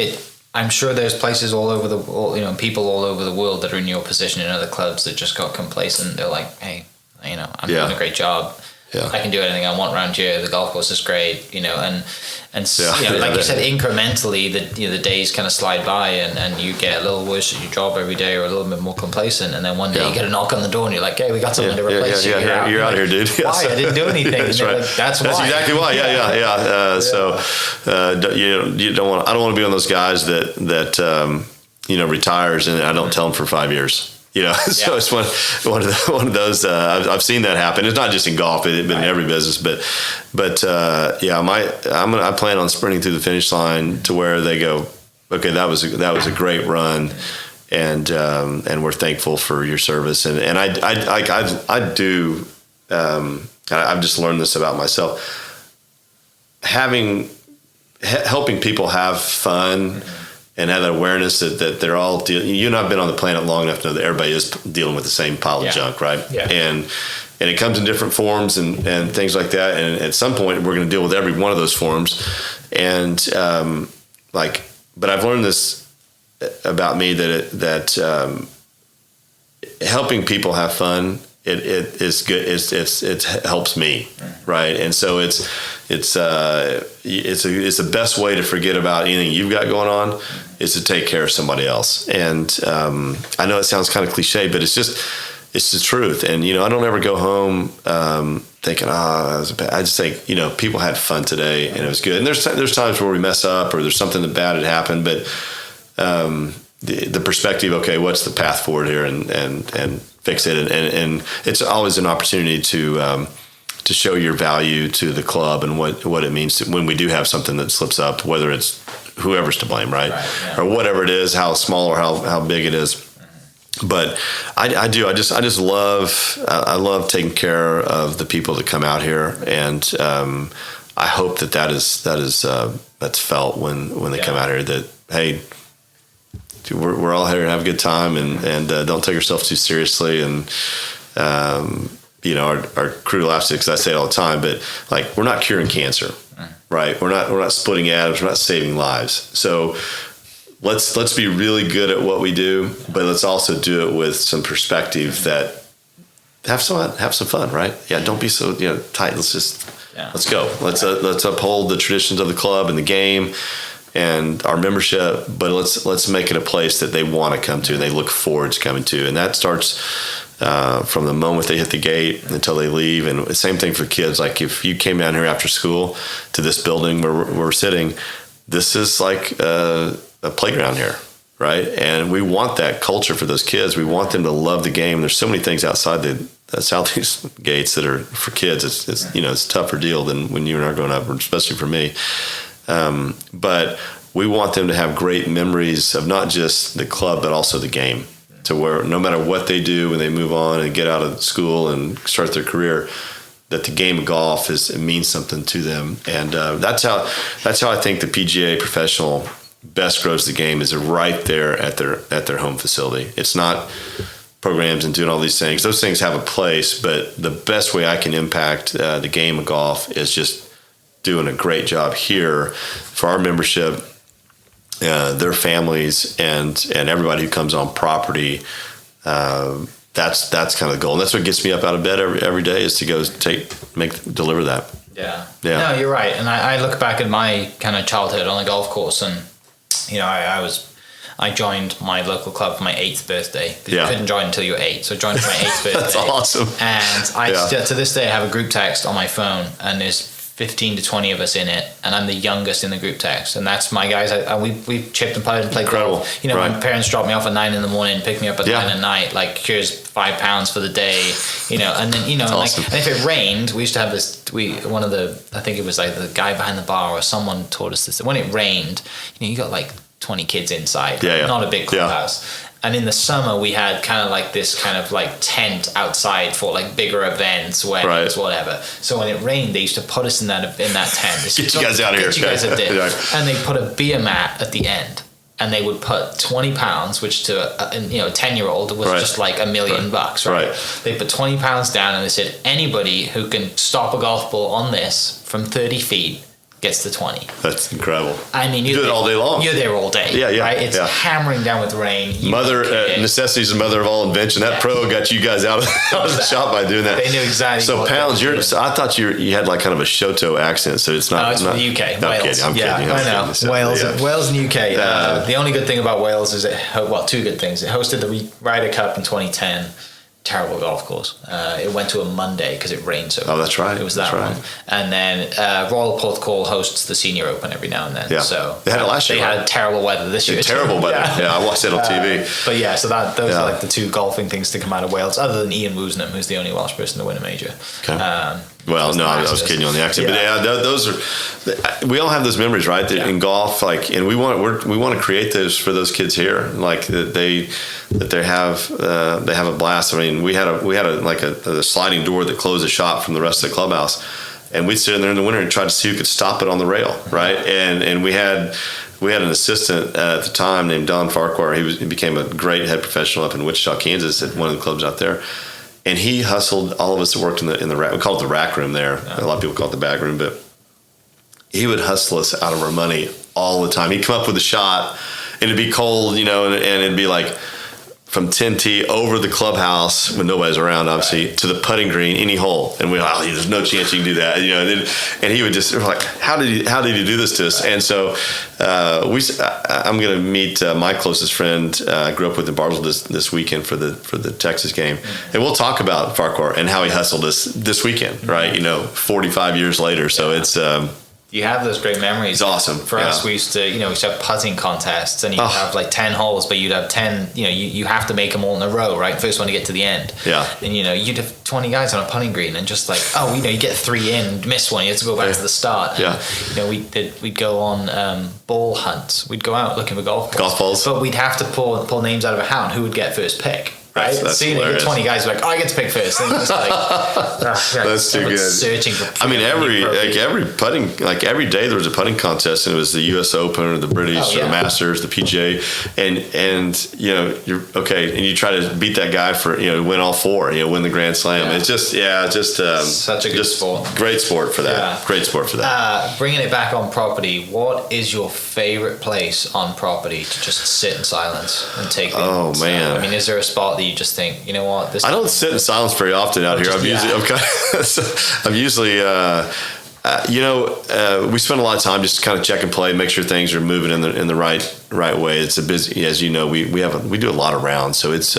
I'm sure there's places people all over the world that are in your position in other clubs that just got complacent. They're like, hey, I'm doing a great job. Yeah. I can do anything I want around here. The golf course is great, and like you said, incrementally, the days kind of slide by, and you get a little worse at your job every day, or a little bit more complacent, and then one day you get a knock on the door, and you're like, "Hey, we got something to replace you. You're out here, dude." Why? I didn't do anything. That's right. That's why. That's exactly why. Yeah. So you don't want. I don't want to be one of those guys that retires, and I don't tell them for 5 years. So it's one of those. I've seen that happen. It's not just in golf, but in every business. But I plan on sprinting through the finish line to where they go, okay, that was a great run, and we're thankful for your service. And I do. I've just learned this about myself. Helping people have fun. And have that awareness that they're all you and I've been on the planet long enough to know that everybody is dealing with the same pile of junk, right? Yeah. And it comes in different forms and things like that. And at some point, we're going to deal with every one of those forms. And but I've learned this about me that helping people have fun. It is good. It helps me, right? And so it's the best way to forget about anything you've got going on is to take care of somebody else. And I know it sounds kind of cliche, but it's the truth. And I don't ever go home thinking, that was bad. I just think people had fun today and it was good. And there's times where we mess up or there's something that bad had happened, but the perspective, okay, what's the path forward here, and fix it, and it's always an opportunity to show your value to the club and what it means when we do have something that slips up, whether it's whoever's to blame, right? Or whatever it is, how small or how big it is. But I just love taking care of the people that come out here, and I hope that's felt when they come out here, that hey, we're all here to have a good time, and don't take yourself too seriously. And our crew laughs at it because I say it all the time, but like, we're not curing cancer, right? We're not splitting atoms. We're not saving lives. So let's be really good at what we do, but let's also do it with some perspective that have some fun, right? Yeah, don't be so tight. Let's go. Let's uphold the traditions of the club and the game and our membership, but let's make it a place that they want to come to and they look forward to coming to. And that starts from the moment they hit the gate until they leave. And the same thing for kids. Like, if you came down here after school to this building where we're sitting, this is like a playground here, right? And we want that culture for those kids. We want them to love the game. There's so many things outside the southeast gates that are for kids. It's a tougher deal than when you and I were growing up, especially for me. But we want them to have great memories of not just the club, but also the game, to where no matter what they do when they move on and get out of school and start their career, that the game of golf means something to them. And that's how I think the PGA professional best grows the game, is right there at their home facility. It's not programs and doing all these things. Those things have a place, but the best way I can impact the game of golf is just doing a great job here for our membership, their families, and everybody who comes on property. That's kind of the goal, and that's what gets me up out of bed every day, is to go deliver that. Yeah. No, you're right. And I look back at my kind of childhood on the golf course, and I joined my local club for my 8th birthday. You couldn't join until you were 8, so I joined for my 8th birthday. That's awesome. And I to this day I have a group text on my phone, and there's 15 to 20 of us in it, and I'm the youngest in the group text, and that's my guys. We chipped and putted and played golf. You know, right. My parents dropped me off at 9 a.m, picked me up at 9 at night. Like, here's £5 for the day. You know, and then and, awesome. and if it rained, we used to have this. I think it was like the guy behind the bar or someone taught us this. When it rained, you got like 20 kids inside. Not a big clubhouse. Yeah. And in the summer, we had kind of like this kind of like tent outside for like bigger events, weddings, whatever. So when it rained, they used to put us in that tent. Get you guys out of here. Get you guys out there. And they put a beer mat at the end. And they would put £20, which to a 10-year-old was just like $1 million bucks, right? They put £20 down and they said, anybody who can stop a golf ball on this from 30 feet gets the 20. That's incredible. I mean, you do it all day long. You're there all day. Yeah. Right? It's hammering down with rain. Necessity is the mother of all invention. That pro got you guys out of the shop by doing that. They knew exactly. So Pounds, I thought you had like kind of a Shoto accent, so it's not. No, it's from the UK. Wales. I'm kidding. I know. Wales and UK. The only good thing about Wales is two good things. It hosted the Ryder Cup in 2010. Terrible golf course. It went to a Monday because it rained so much. Oh, that's right. It was that one. And then Royal Porthcawl hosts the Senior Open every now and then. Yeah. So they had it last year. They had terrible weather this year. Terrible weather. Yeah, I watched it on TV. But yeah, so those are like the two golfing things to come out of Wales, other than Ian Woosnam, who's the only Welsh person to win a major. Okay. Well, no, I was kidding you on the accent, but those are. We all have those memories, right? In golf, like, and we want to create those for those kids here, like that they have a blast. I mean, we had a sliding door that closed the shop from the rest of the clubhouse, and we'd sit in there in the winter and try to see who could stop it on the rail, right? And we had an assistant at the time named Don Farquhar. He became a great head professional up in Wichita, Kansas, at one of the clubs out there. And he hustled all of us that worked in the rack. We call it the rack room there. A lot of people call it the bag room, but he would hustle us out of our money all the time. He'd come up with a shot, and it'd be cold, and it'd be like from 10T over the clubhouse when nobody's around, obviously, to the putting green, any hole. And we're like, there's no chance you can do that. And he would just, we're like, how did he do this to us? And so I'm going to meet my closest friend. I grew up with in Bartlesville this weekend for the Texas game. And we'll talk about Farquhar and how he hustled us this weekend, right? 45 years later. So it's... You have those great memories. It's awesome. For us, we used to have putting contests, and you'd have like 10 holes, but you'd have 10, you have to make them all in a row, right? First one to get to the end. Yeah. And, you'd have 20 guys on a putting green, and just like, you get 3 in, miss one, you have to go back to the start. Yeah. And, we'd go on ball hunts. We'd go out looking for golf balls. But we'd have to pull names out of a hat on who would get first pick. Right, that's so 20 guys are like, I get to pick first. And it's like, that's too good. Searching for every putting, like every day there was a putting contest, and it was the U.S. Open or the British or the Masters, the PGA, and you're okay, and you try to beat that guy for win all 4, win the Grand Slam. Yeah. It's just such a good sport. Great sport for that. Yeah. Great sport for that. Bringing it back on property, what is your favorite place on property to just sit in silence and take? Oh man, I mean, is there a spot that you just think, you know what? I don't sit in silence very often out here. I'm usually we spend a lot of time just kind of check and play, make sure things are moving in the right way. It's a busy, as you know, we do a lot of rounds, so it's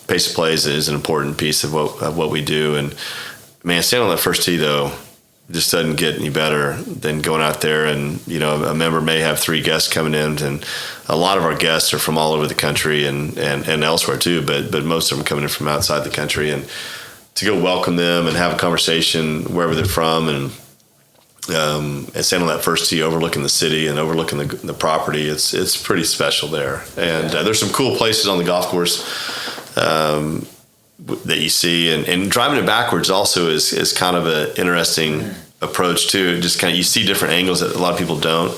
pace of plays is an important piece of what we do. And man, standing on that first tee though just doesn't get any better than going out there, and a member may have 3 guests coming in, and a lot of our guests are from all over the country and elsewhere too, but most of them coming in from outside the country, and to go welcome them and have a conversation wherever they're from, and stand on that first tee overlooking the city and overlooking the property, it's pretty special there. And there's some cool places on the golf course that you see, and driving it backwards also is kind of an interesting approach too. Just kind of, you see different angles that a lot of people don't.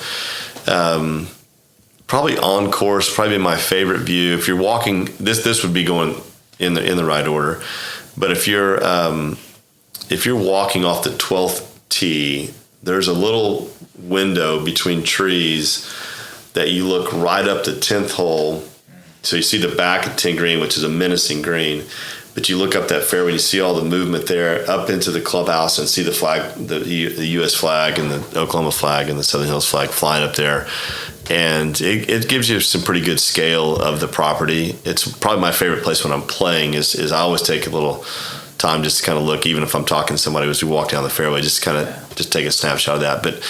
Probably on course, probably my favorite view. If you're walking, this would be going in the right order. But if you're walking off the 12th tee, there's a little window between trees that you look right up the 10th hole. So you see the back of 10 green, which is a menacing green. But you look up that fairway and you see all the movement there up into the clubhouse, and see the flag, the U.S. flag and the Oklahoma flag and the Southern Hills flag flying up there. And it gives you some pretty good scale of the property. It's probably my favorite place when I'm playing is I always take a little time just to kind of look, even if I'm talking to somebody as we walk down the fairway, just kind of just take a snapshot of that. But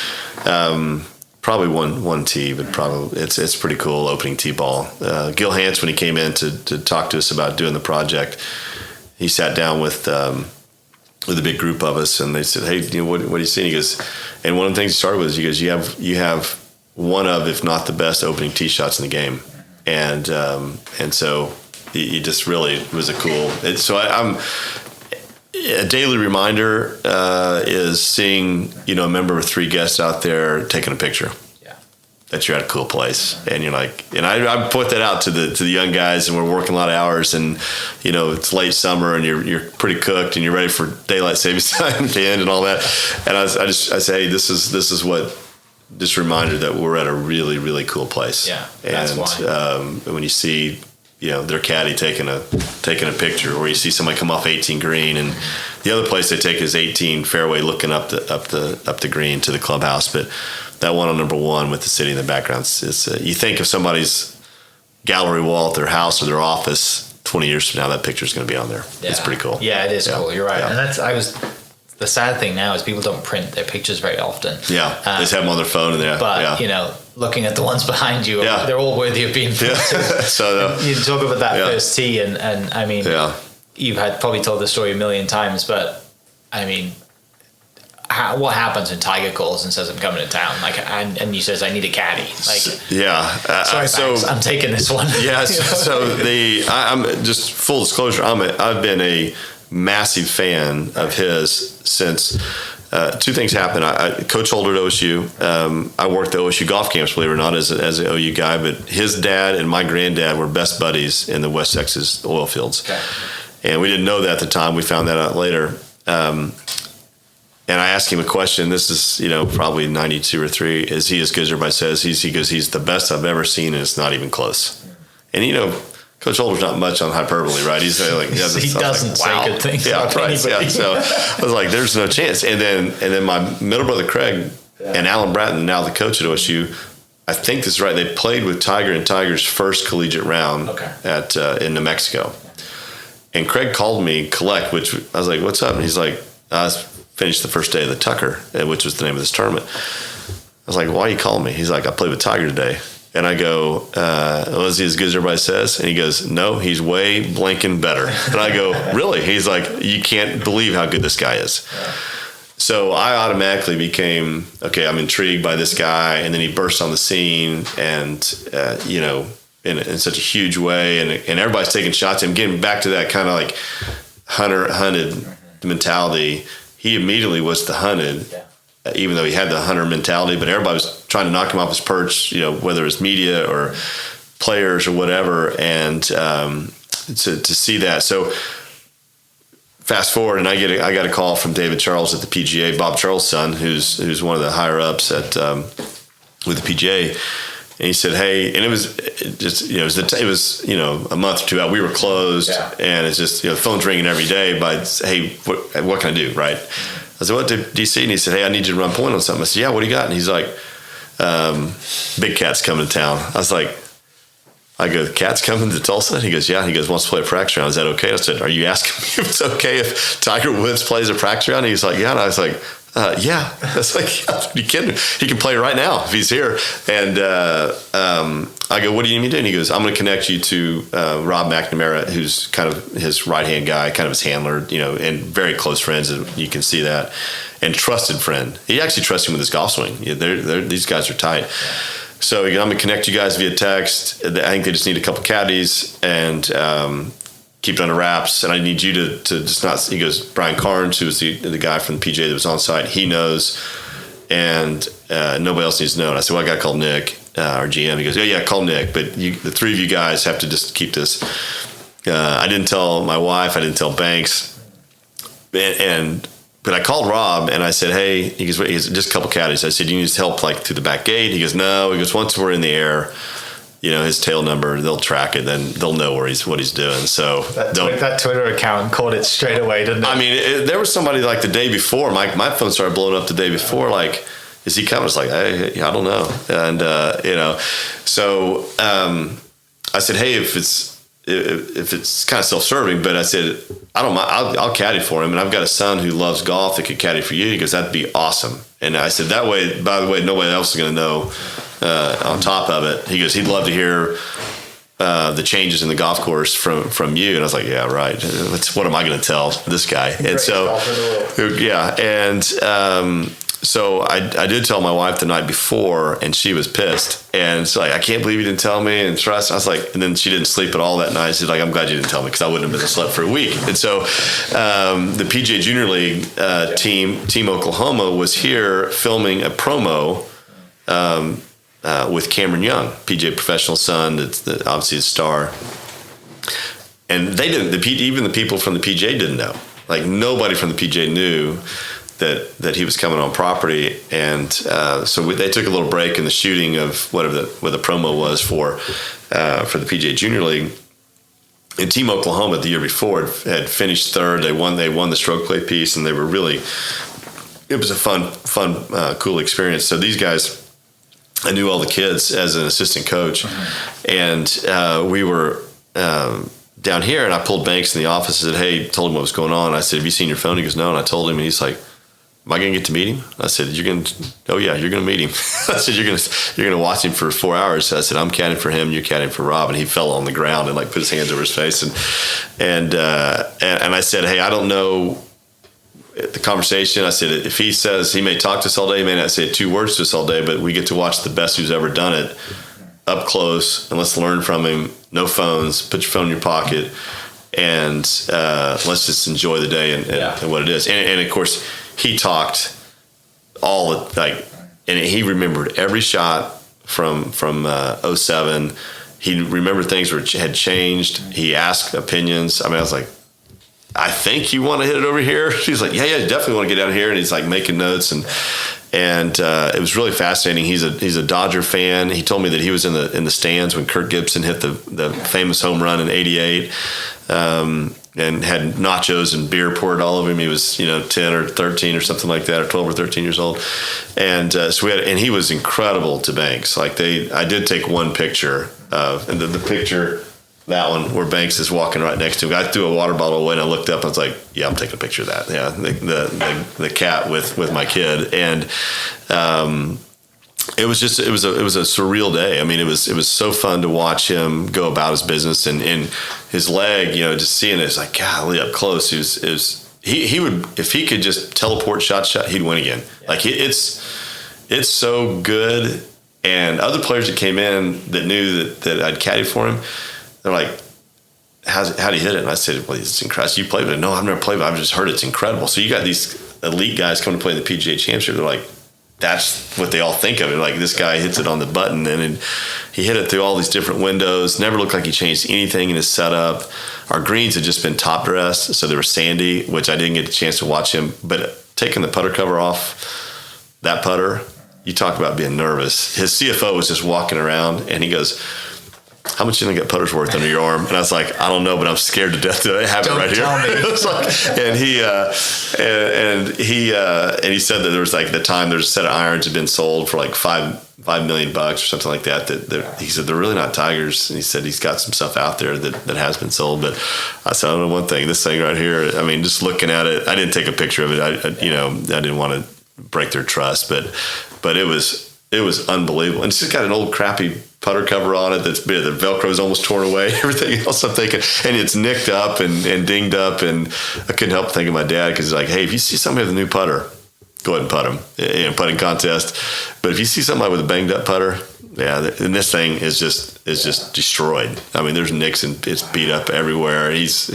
probably one tee, but probably it's pretty cool opening tee ball. Gil Hance, when he came in to talk to us about doing the project, he sat down with a big group of us, and they said, "Hey, what do you see?" And he goes, and one of the things he started with is he goes, "You have one of, if not the best, opening tee shots in the game," and so he just really was a cool. So I'm a daily reminder is seeing a member of 3 guests out there taking a picture. That you're at a cool place, and you're like, and I point that out to the young guys, and we're working a lot of hours, and it's late summer, and you're pretty cooked, and you're ready for daylight savings time to end and all that. And I say, hey, this is what just reminder that we're at a really, really cool place. Yeah, and that's why. When you see their caddy taking a picture, or you see somebody come off 18 green, and the other place they take is 18 fairway, looking up the green to the clubhouse, but that one on number 1 with the city in the background is you think of somebody's gallery wall at their house or their office 20 years from now, that picture is going to be on there. Yeah. It's pretty cool. Yeah, it is cool. You're right. Yeah. And the sad thing now is people don't print their pictures very often. Yeah, they just have them on their phone, and looking at the ones behind you, they're all worthy of being printed. Yeah. So you talk about that first tee, and I mean, you've probably told the story a million times, but I mean, what happens when Tiger calls and says, "I'm coming to town," and he says, "I need a caddy"? Sorry, Banks, I'm taking this one. Yeah. I'm just full disclosure. I've been a massive fan of his since. 2 things happened. I Coach Holder at OSU. I worked at OSU golf camps, believe it or not, as an OU guy. But his dad and my granddad were best buddies in the West Texas oil fields, and we didn't know that at the time. We found that out later. And I asked him a question. This is, probably 92 or 3. Is he as good as everybody says? He goes, he's the best I've ever seen, and it's not even close. And, Coach Holder's not much on hyperbole, right? He's like, he doesn't say good things about anybody. Yeah. So I was like, there's no chance. And then my middle brother, Craig, and Alan Bratton, now the coach at OSU, I think this is right. They played with Tiger in Tiger's first collegiate round in New Mexico. And Craig called me collect, which I was like, "What's up?" And he's like, "I finished the first day of the Tucker," which was the name of this tournament. I was like, "Why are you calling me?" He's like, "I played with Tiger today." And I go, "Was he as good as everybody says?" And he goes, "No, he's way blanking better." And I go, "Really?" He's like, "You can't believe how good this guy is." So I automatically became, okay, I'm intrigued by this guy. And then he burst on the scene, and, in such a huge way. And everybody's taking shots. And getting back to that kind of like hunted mentality, he immediately was the hunted, even though he had the hunter mentality. But everybody was trying to knock him off his perch, whether it's media or players or whatever. And to see that. So fast forward, and I got a call from David Charles at the PGA, Bob Charles' son, who's one of the higher ups with the PGA. And he said, "Hey," and it was just, it was a month or 2 out. We were closed, and it's just, the phone's ringing every day. But hey, what can I do, right? I said, "What to DC?" And he said, "Hey, I need you to run point on something." I said, "Yeah, what do you got?" And he's like, "Big Cat's coming to town." I go, "Cat's coming to Tulsa?" He goes, "Yeah." He goes, "Wants to play a practice round. Is that okay?" I said, "Are you asking me if it's okay if Tiger Woods plays a practice round?" And he's like, "Yeah." And I was like, "Yeah." I was like, "Are you kidding? He can play right now if he's here." And I go, "What do you need me to do?" And he goes, "I'm going to connect you to Rob McNamara, who's kind of his right-hand guy, kind of his handler, and very close friends. You can see that. And trusted friend. He actually trusts him with his golf swing. These guys are tight." So I'm going to connect you guys via text. I think they just need a couple caddies, and keep it under wraps. And I need you to just not. He goes, "Brian Carnes, who was the guy from the PGA that was on site, he knows, and nobody else needs to know." And I said, "Well, I got to call Nick, our GM." He goes, "Yeah, call Nick, but the 3 of you guys have to just keep this." I didn't tell my wife. I didn't tell Banks, but I called Rob and I said, "Hey," he goes, "just a couple caddies." I said, "You need help through the back gate?" He goes, "No." He goes, "Once we're in the air, his tail number, they'll track it, then they'll know what he's doing." So that Twitter account caught it straight away, didn't it? I mean, there was somebody the day before. My phone started blowing up the day before. Like, is he coming? It's like, hey, I don't know. And so I said, "Hey, if it's if it's kind of self-serving, but I said, I don't mind. I'll caddy for him. And I've got a son who loves golf that could caddy for you. He goes, that'd be awesome. And I said, that way, by the way, nobody else is going to know on top of it. He goes, he'd love to hear the changes in the golf course from you. And I was like, yeah, right. What am I going to tell this guy? And so, yeah. And so I did tell my wife the night before, and she was pissed. And it's like, I can't believe you didn't tell me. And trust. I was like, and then she didn't sleep at all that night. She's like, I'm glad you didn't tell me, because I wouldn't have been slept for a week. And so the PGA Junior League Team Oklahoma was here filming a promo with Cameron Young, PGA professional son. It's obviously a star. And they didn't. Even the people from the PGA didn't know. Like, nobody from the PGA knew that he was coming on property. And so they took a little break in the shooting of what the promo was for the PGA Junior League. And Team Oklahoma the year before had finished third. They won the stroke play piece, and they were really. It was a fun, cool experience. So these guys. I knew all the kids as an assistant coach, and we were down here, and I pulled Banks in the office and said, hey, told him what was going on. I said, have you seen your phone? He goes, no. And I told him, and he's like, am I going to get to meet him? I said, oh yeah, you're going to meet him. I said, you're going to watch him for 4 hours. I said, I'm caddying for him, you're caddying for Rob. And he fell on the ground and put his hands over his face. And I said, hey, I don't know the conversation. I said, if he says he may talk to us all day, he may not say 2 words to us all day, but we get to watch the best who's ever done it up close, and let's learn from him. No phones, put your phone in your pocket, and let's just enjoy the day and what it is. And of course, he talked and he remembered every shot from 07. He remembered things had changed. He asked opinions. I mean, I was like, I think you want to hit it over here. He's like, yeah, definitely want to get down here. And he's like making notes, and it was really fascinating. He's a Dodger fan. He told me that he was in the stands when Kirk Gibson hit the famous home run in '88, and had nachos and beer poured all over him. He was 10 or 13 or something like that, or 12 or 13 years old, and so and he was incredible to Banks. I did take one picture of, and the picture. That one where Banks is walking right next to him. I threw a water bottle away and I looked up and I was like, yeah, I'm taking a picture of that. Yeah, the cat with my kid. And it was a surreal day. I mean, it was so fun to watch him go about his business, and his leg, just seeing it, it's like, golly, up close. He would, if he could just teleport shot, he'd win again. Yeah. Like it's so good. And other players that came in that knew that I'd caddy for him, they're like, how'd he hit it? And I said, well, it's incredible. You played with it? No, I've never played with it. I've just heard it's incredible. So you got these elite guys coming to play in the PGA Championship. They're like, that's what they all think of it. Like, this guy hits it on the button, and he hit it through all these different windows. Never looked like he changed anything in his setup. Our greens had just been top dressed, so they were sandy, which I didn't get a chance to watch him. But taking the putter cover off that putter, you talk about being nervous. His CFO was just walking around, and he goes, how much you think that putter's worth under your arm? And I was like, I don't know, but I'm scared to death that I have it right here. And he said that there was at the time there's a set of irons had been sold for like $5 million or something like that. He said they're really not Tigers, and he said he's got some stuff out there that has been sold. But I said, I don't know one thing. This thing right here. I mean, just looking at it, I didn't take a picture of it. I didn't want to break their trust, but it was unbelievable. And it's just got an old crappy putter cover on it the Velcro's almost torn away. Everything else I'm thinking, and it's nicked up and dinged up, and I couldn't help thinking of my dad, because he's like, hey, if you see somebody with a new putter, go ahead and putt him. Putting contest. But if you see somebody with a banged up putter, yeah, and this thing is just destroyed. I mean, there's nicks and it's beat up everywhere. He's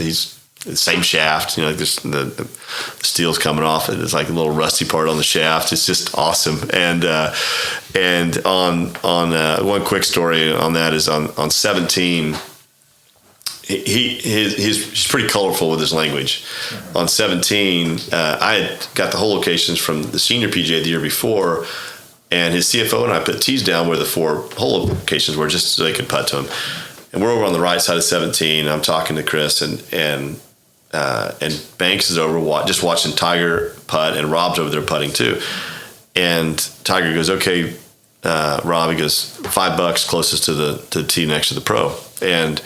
the same shaft, the steel's coming off it. It's like a little rusty part on the shaft. It's just awesome. And on one quick story on that is on 17, he's pretty colorful with his language. On 17, I had got the hole locations from the senior PGA the year before, and his CFO and I put tees down where the 4 hole locations were, just so they could putt to him. And we're over on the right side of 17. I'm talking to Chris, and Banks is over just watching Tiger putt, and Rob's over there putting too. And Tiger goes, okay, Rob, he goes, $5 closest to the tee next to the pro. And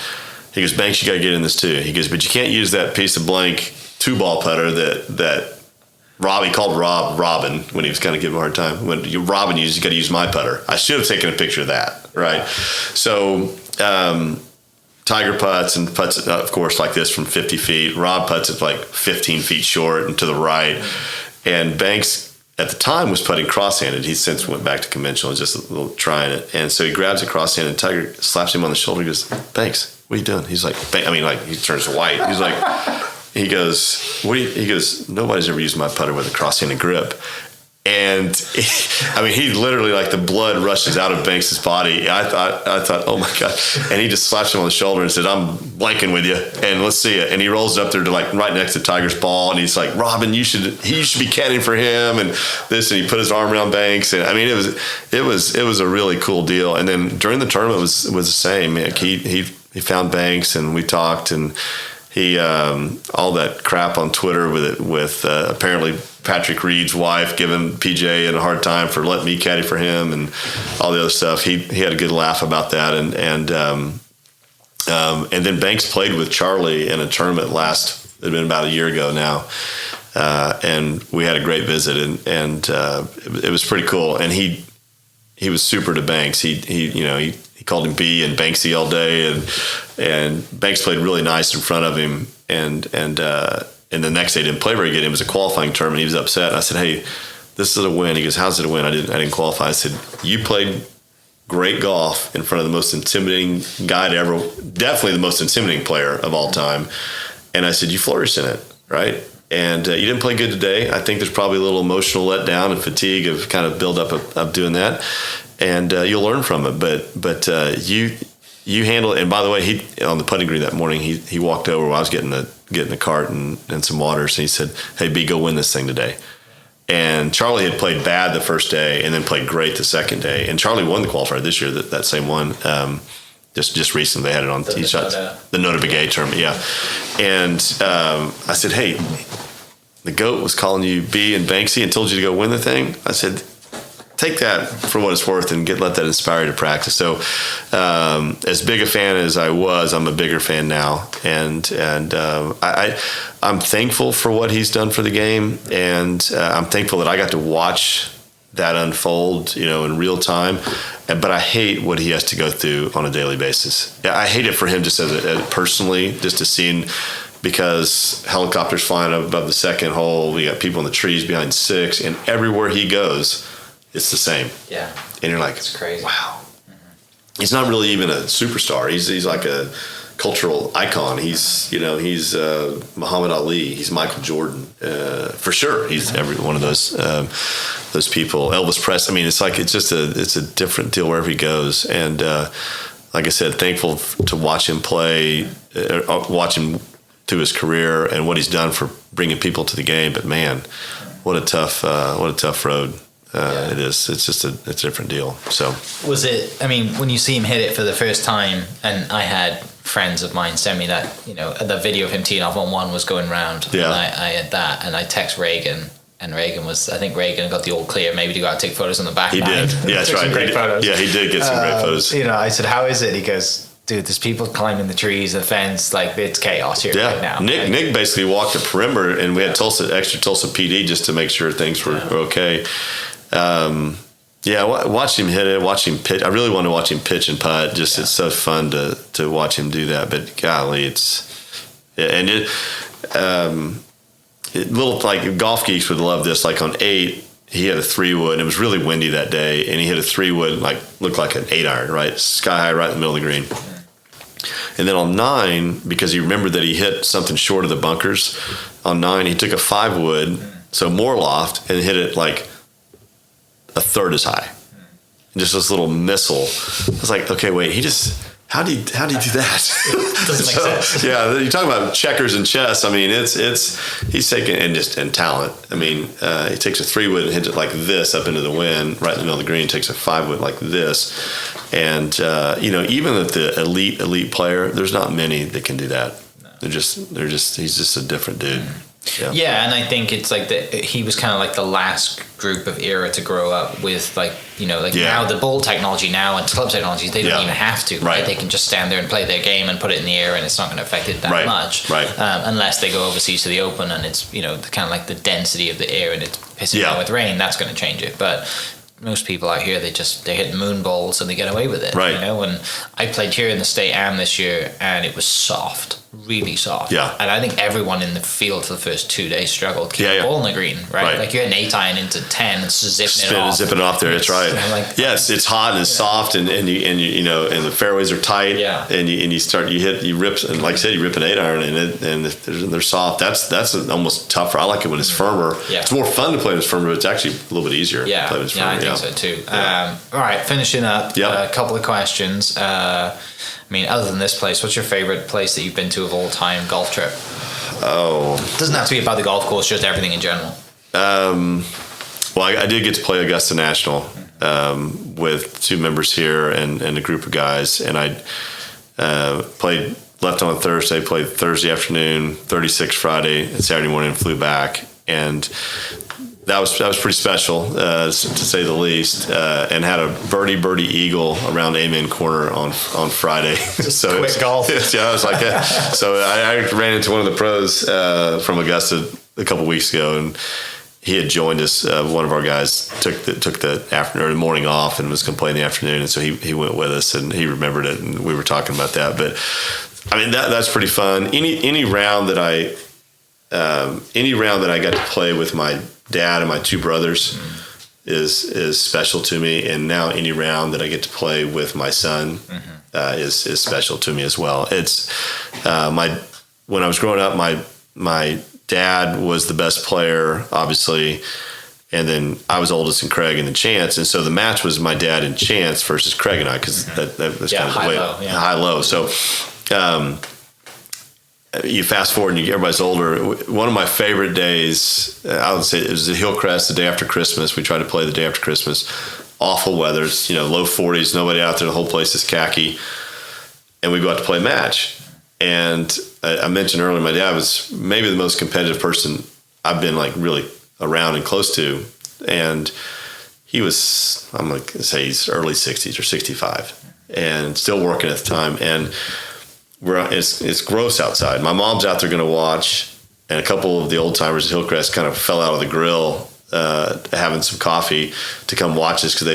He goes, Banks, you got to get in this too. He goes, but you can't use that piece of blank 2-ball putter that Rob, he called Robin when he was kind of giving him a hard time. When Robin used, you got to use my putter. I should have taken a picture of that, right? So Tiger putts and puts it, of course, like this from 50 feet. Rob puts it like 15 feet short and to the right. And Banks at the time was putting cross-handed. He since went back to conventional, just a little trying it. And so he grabs it cross-handed, and Tiger slaps him on the shoulder. He goes, Banks, what are you doing? He's like, he turns white. He's like, he goes, he goes, nobody's ever used my putter with a cross-handed grip. And he literally, like, the blood rushes out of Banks's body. I thought, oh my God. And he just slaps him on the shoulder and said, I'm blanking with you, and let's see it. And he rolls up there to, like, right next to Tiger's ball, and he's like, Robin, you should be caddying for him, and this, and he put his arm around Banks. And it was a really cool deal. And then during the tournament was the same. Like, he found Banks, and we talked, and he all that crap on Twitter with apparently Patrick Reed's wife giving PJ a hard time for letting me caddy for him and all the other stuff. He had a good laugh about that, and then Banks played with Charlie in a tournament it had been about a year ago now, and we had a great visit, and it was pretty cool. And he was super to Banks. He called him B and Banksy all day, and Banks played really nice in front of him, and the next day didn't play very good. It was a qualifying tournament. He was upset. And I said, hey, this is a win. He goes, how's it a win? I didn't qualify. I said, you played great golf in front of the most intimidating guy to ever, definitely the most intimidating player of all time. And I said, you flourished in it, right? And you didn't play good today. I think there's probably a little emotional letdown and fatigue of kind of build up of doing that. And you'll learn from it. But you handle it. And by the way, he on the putting green that morning, he walked over while I was getting the cart and some waters, and he said, hey, B, go win this thing today. And Charlie had played bad the first day and then played great the second day. And Charlie won the qualifier this year, that same one. Just recently, they had it on tee shots. The Nota Begay tournament, yeah. And I said, hey, the GOAT was calling you B and Banksy and told you to go win the thing. I said, take that for what it's worth and let that inspire you to practice. So as big a fan as I was, I'm a bigger fan now. And I'm thankful for what he's done for the game. And I'm thankful that I got to watch that unfold, in real time. But I hate what he has to go through on a daily basis. I hate it for him just as personally, just to see him, because helicopters flying above the second hole. We got people in the trees behind 6, and everywhere he goes, it's the same. Yeah. And you're like, it's crazy. Wow. Mm-hmm. He's not really even a superstar. He's like a cultural icon. He's Muhammad Ali. He's Michael Jordan. For sure. He's every one of those people. Elvis Presley. I mean, it's a different deal wherever he goes. And like I said, thankful to watch him play, watch him through his career and what he's done for bringing people to the game. But man, what a tough road. It is. It's just a different deal. So was it? I mean, when you see him hit it for the first time, and I had friends of mine send me that, the video of him teeing off on one was going round. Yeah. And I had that, and I text Reagan, and Reagan got the all clear, maybe to go out and take photos on the back. He did. Yeah, that's right. Great photos. Yeah, he did get some great photos. I said, how is it? He goes, dude, there's people climbing the trees, the fence, like it's chaos here right now. Nick basically walked the perimeter, and we had extra Tulsa PD just to make sure things were okay. Watch him hit it, watch him pitch. I really want to watch him pitch and putt. It's so fun to watch him do that. But golly, little like golf geeks would love this. Like on 8, he had a 3-wood. It was really windy that day, and he hit a 3-wood, looked like an 8-iron, right, sky high, right in the middle of the green. And then on 9, because he remembered that he hit something short of the bunkers, on 9 he took a 5-wood, so more loft, and hit it like a third as high. Just this little missile. I was like, okay, wait, how did he do that? Doesn't make sense. Yeah, you talk about checkers and chess. I mean, he's taking and talent. I mean, he takes a 3-wood and hits it like this up into the wind, right in the middle of the green. Takes a 5-wood like this, and even at the elite player, there's not many that can do that. No. He's just a different dude. Yeah, and I think it's like he was kind of like the last group of era to grow up with now the ball technology now and club technology, they don't even have to, right? They can just stand there and play their game and put it in the air, and it's not going to affect it that much, right? Unless they go overseas to the Open and it's kind of like the density of the air and it's pissing down with rain, that's going to change it. But most people out here, they hit moon balls and they get away with it, right? And I played here in the State Am this year, and it was soft, really soft. Yeah. And I think everyone in the field for the first 2 days struggled to keep the ball in the green, right? Like you're an 8-iron into 10 and zipping it off there. That's right. Yes, it's hot and it's soft, and the fairways are tight. Yeah. And you rip, and like I said, you rip an 8-iron and they're soft. That's almost tougher. I like it when it's firmer. Yeah. It's more fun to play when it's firmer, but it's actually a little bit easier. Yeah. To play when it's firmer. I think so too. All right, finishing up. A couple of questions. Other than this place, what's your favorite place that you've been to of all time golf trip? Oh. It doesn't have to be about the golf course, just everything in general. Well, I did get to play Augusta National with 2 members here and a group of guys, and I left on Thursday, played Thursday afternoon, 36 Friday, and Saturday morning flew back, and that was pretty special, to say the least, and had a birdie eagle around Amen Corner on Friday. So quick golf. Yeah, I was like, so I ran into one of the pros from Augusta a couple weeks ago, and he had joined us. One of our guys took the afternoon or the morning off and was going to play in the afternoon, and so he went with us, and he remembered it, and we were talking about that. But that's pretty fun. Any round that I got to play with my dad and my 2 brothers is special to me, and now any round that I get to play with my son is special to me as well. It's when I was growing up, my dad was the best player, obviously, and then I was oldest in Craig and then Chance, and so the match was my dad and Chance versus Craig and I, because that was kind of the way high low. So you fast forward and everybody's older. One of my favorite days, I would say, it was at Hillcrest the day after Christmas. We tried to play the day after Christmas. Awful weather, low 40s, nobody out there. The whole place is khaki. And we go out to play a match. And I mentioned earlier, my dad was maybe the most competitive person I've been really around and close to. And he was, I'm going to say he's early 60s or 65 and still working at the time. And it's gross outside. My mom's out there going to watch, and a couple of the old timers at Hillcrest kind of fell out of the grill, having some coffee to come watch us, because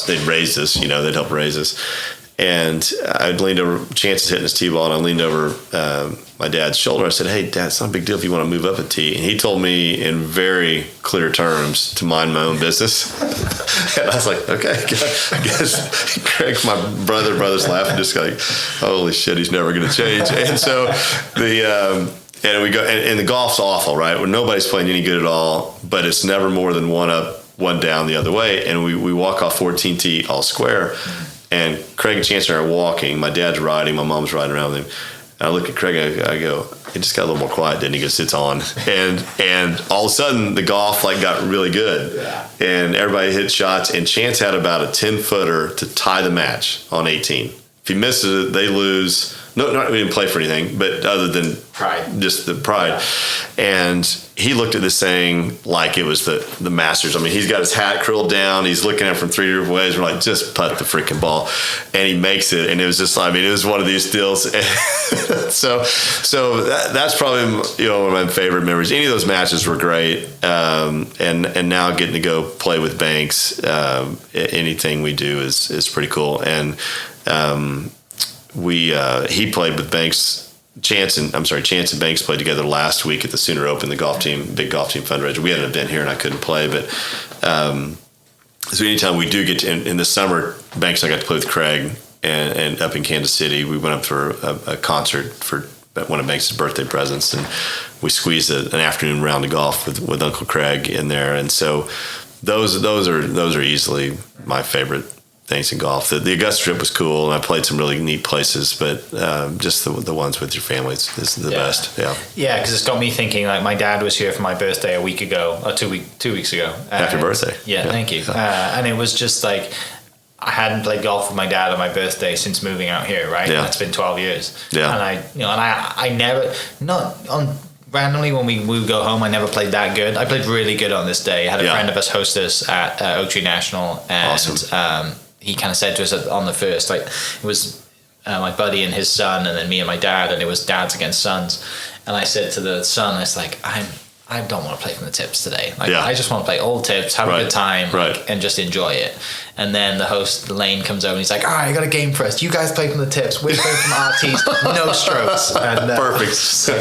they'd raised us, they'd help raise us. And I leaned over, Chance is hitting his tee ball, and I leaned over my dad's shoulder. I said, "Hey, Dad, it's not a big deal if you want to move up a tee." And he told me in very clear terms to mind my own business. And I was like, "Okay, I guess." Craig, my brothers laughing, just like, "Holy shit, he's never going to change." And so and we go, and the golf's awful, right? Where nobody's playing any good at all, but it's never more than one up, one down the other way. And we walk off 14 tee all square. And Craig and Chance are walking. My dad's riding. My mom's riding around with him. And I look at Craig and I go, "It just got a little more quiet, didn't he?" He goes, "It's on." And all of a sudden, the golf got really good. Yeah. And everybody hit shots. And Chance had about a 10-footer to tie the match on 18. If he misses it, they lose. No, we didn't play for anything, but other than pride, just the pride. Yeah. And he looked at this thing like it was the Masters. I mean, he's got his hat curled down. He's looking at it from 3 different ways. We're like, "Just putt the freaking ball," and he makes it. And it was just, it was one of these deals. so that's probably one of my favorite memories. Any of those matches were great. And now getting to go play with Banks, anything we do is pretty cool. And he played with Banks. Chance and Banks played together last week at the Sooner Open, the big golf team fundraiser. We had an event here and I couldn't play, but so anytime we do get to, in the summer, Banks and I got to play with Craig and up in Kansas City. We went up for a concert for one of Banks' birthday presents, and we squeezed an afternoon round of golf with Uncle Craig in there. And so those are easily my favorite things in golf. The Augusta trip was cool, and I played some really neat places, but just the ones with your family is the best. Yeah, because it's got me thinking, my dad was here for my birthday a week ago, or 2 weeks ago. Happy birthday. Yeah, thank you. And it was just I hadn't played golf with my dad on my birthday since moving out here, right? Yeah. And it's been 12 years. Yeah. And I never, not on randomly when we would go home, I never played that good. I played really good on this day. I had a friend of us host us at Oak Tree National, and he kind of said to us on the first, like, it was my buddy and his son, and then me and my dad, and it was dads against sons. And I said to the son, I was like, I don't want to play from the tips today. Like, I just want to play old tips, have a good time, like, and just enjoy it. And then the host, Lane, comes over and he's like, all right, I got a game for us. You guys play from the tips. We're playing from RTs, no strokes. And, perfect. So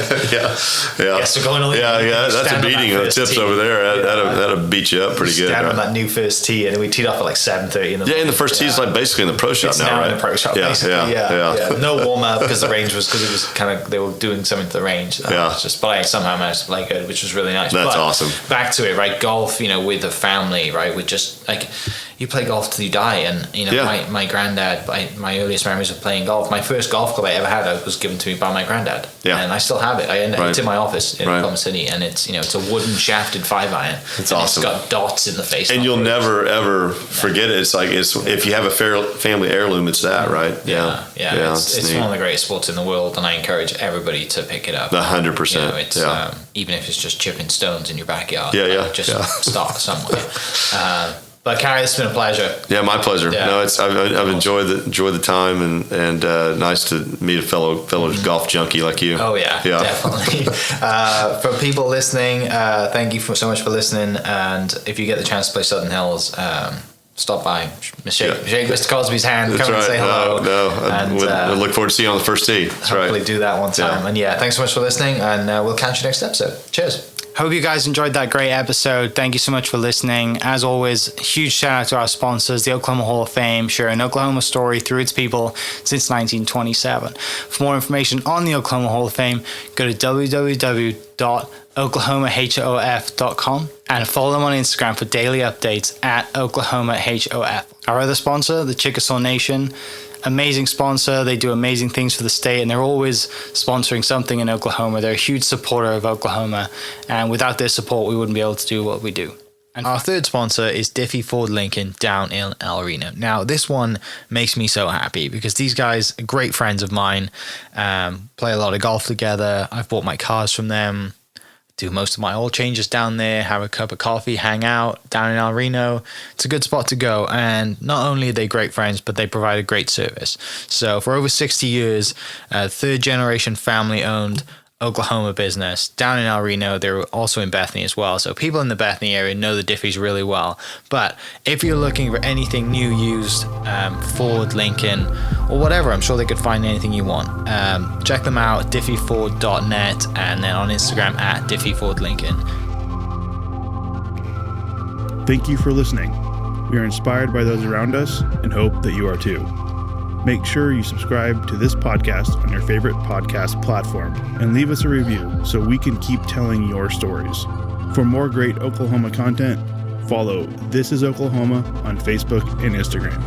going on that's a beating of the tips over there. That'll beat you up pretty good. Stand on that new first tee, and we teed off at like 7:30 in the morning. And the first tee is like basically in the pro shop now, right? In the pro shop, basically. Yeah. No warm up because the range was, because it was kind of, they were doing something to the range. But I somehow managed to play good, which was really nice. That's awesome. Back to it, right? Golf, with the family, right? With just like, you play golf till you die, and my granddad. My earliest memories of playing golf. My first golf club I ever had was given to me by my granddad, and I still have it. It's in my office in Oklahoma City, and it's it's a wooden shafted 5-iron. It's awesome. It's got dots in the face, and you'll never ever forget it. It's like if you have a family heirloom, it's that, right? Yeah. It's one of the greatest sports in the world, and I encourage everybody to pick it up. 100%. It's even if it's just chipping stones in your backyard. Just start somewhere. But Cary, it's been a pleasure. Yeah, my pleasure. Yeah. No, I've enjoyed the time, and nice to meet a fellow golf junkie like you. Oh yeah. Definitely. For people listening, thank you so much for listening. And if you get the chance to play Southern Hills, stop by, shake Mr. Cosby's hand, come and say hello. I look forward to seeing you on the first tee. That's hopefully do that one time. And thanks so much for listening, and we'll catch you next episode. Cheers. Hope you guys enjoyed that great episode. Thank you so much for listening. As always, huge shout out to our sponsors, the Oklahoma Hall of Fame, sharing Oklahoma story through its people since 1927. For more information on the Oklahoma Hall of Fame, go to www.oklahomahof.com and follow them on Instagram for daily updates at oklahomahof. Our other sponsor, the Chickasaw Nation, amazing sponsor. They do amazing things for the state, and they're always sponsoring something in Oklahoma. They're a huge supporter of Oklahoma, and without their support, we wouldn't be able to do what we do. And our third sponsor is Diffie Ford Lincoln down in El Reno. Now, this one makes me so happy because these guys are great friends of mine, play a lot of golf together. I've bought my cars from them, do most of my oil changes down there, have a cup of coffee, hang out down in El Reno. It's a good spot to go. And not only are they great friends, but they provide a great service. So for over 60 years, third generation family owned Oklahoma business down in El Reno. They're also in Bethany as well. So people in the Bethany area know the Diffies really well. But if you're looking for anything new, used, Ford, Lincoln, or whatever, I'm sure they could find anything you want. Check them out, diffieford.net, and then on Instagram at diffiefordlincoln. Thank you for listening. We are inspired by those around us and hope that you are too. Make sure you subscribe to this podcast on your favorite podcast platform and leave us a review so we can keep telling your stories. For more great Oklahoma content, follow This Is Oklahoma on Facebook and Instagram.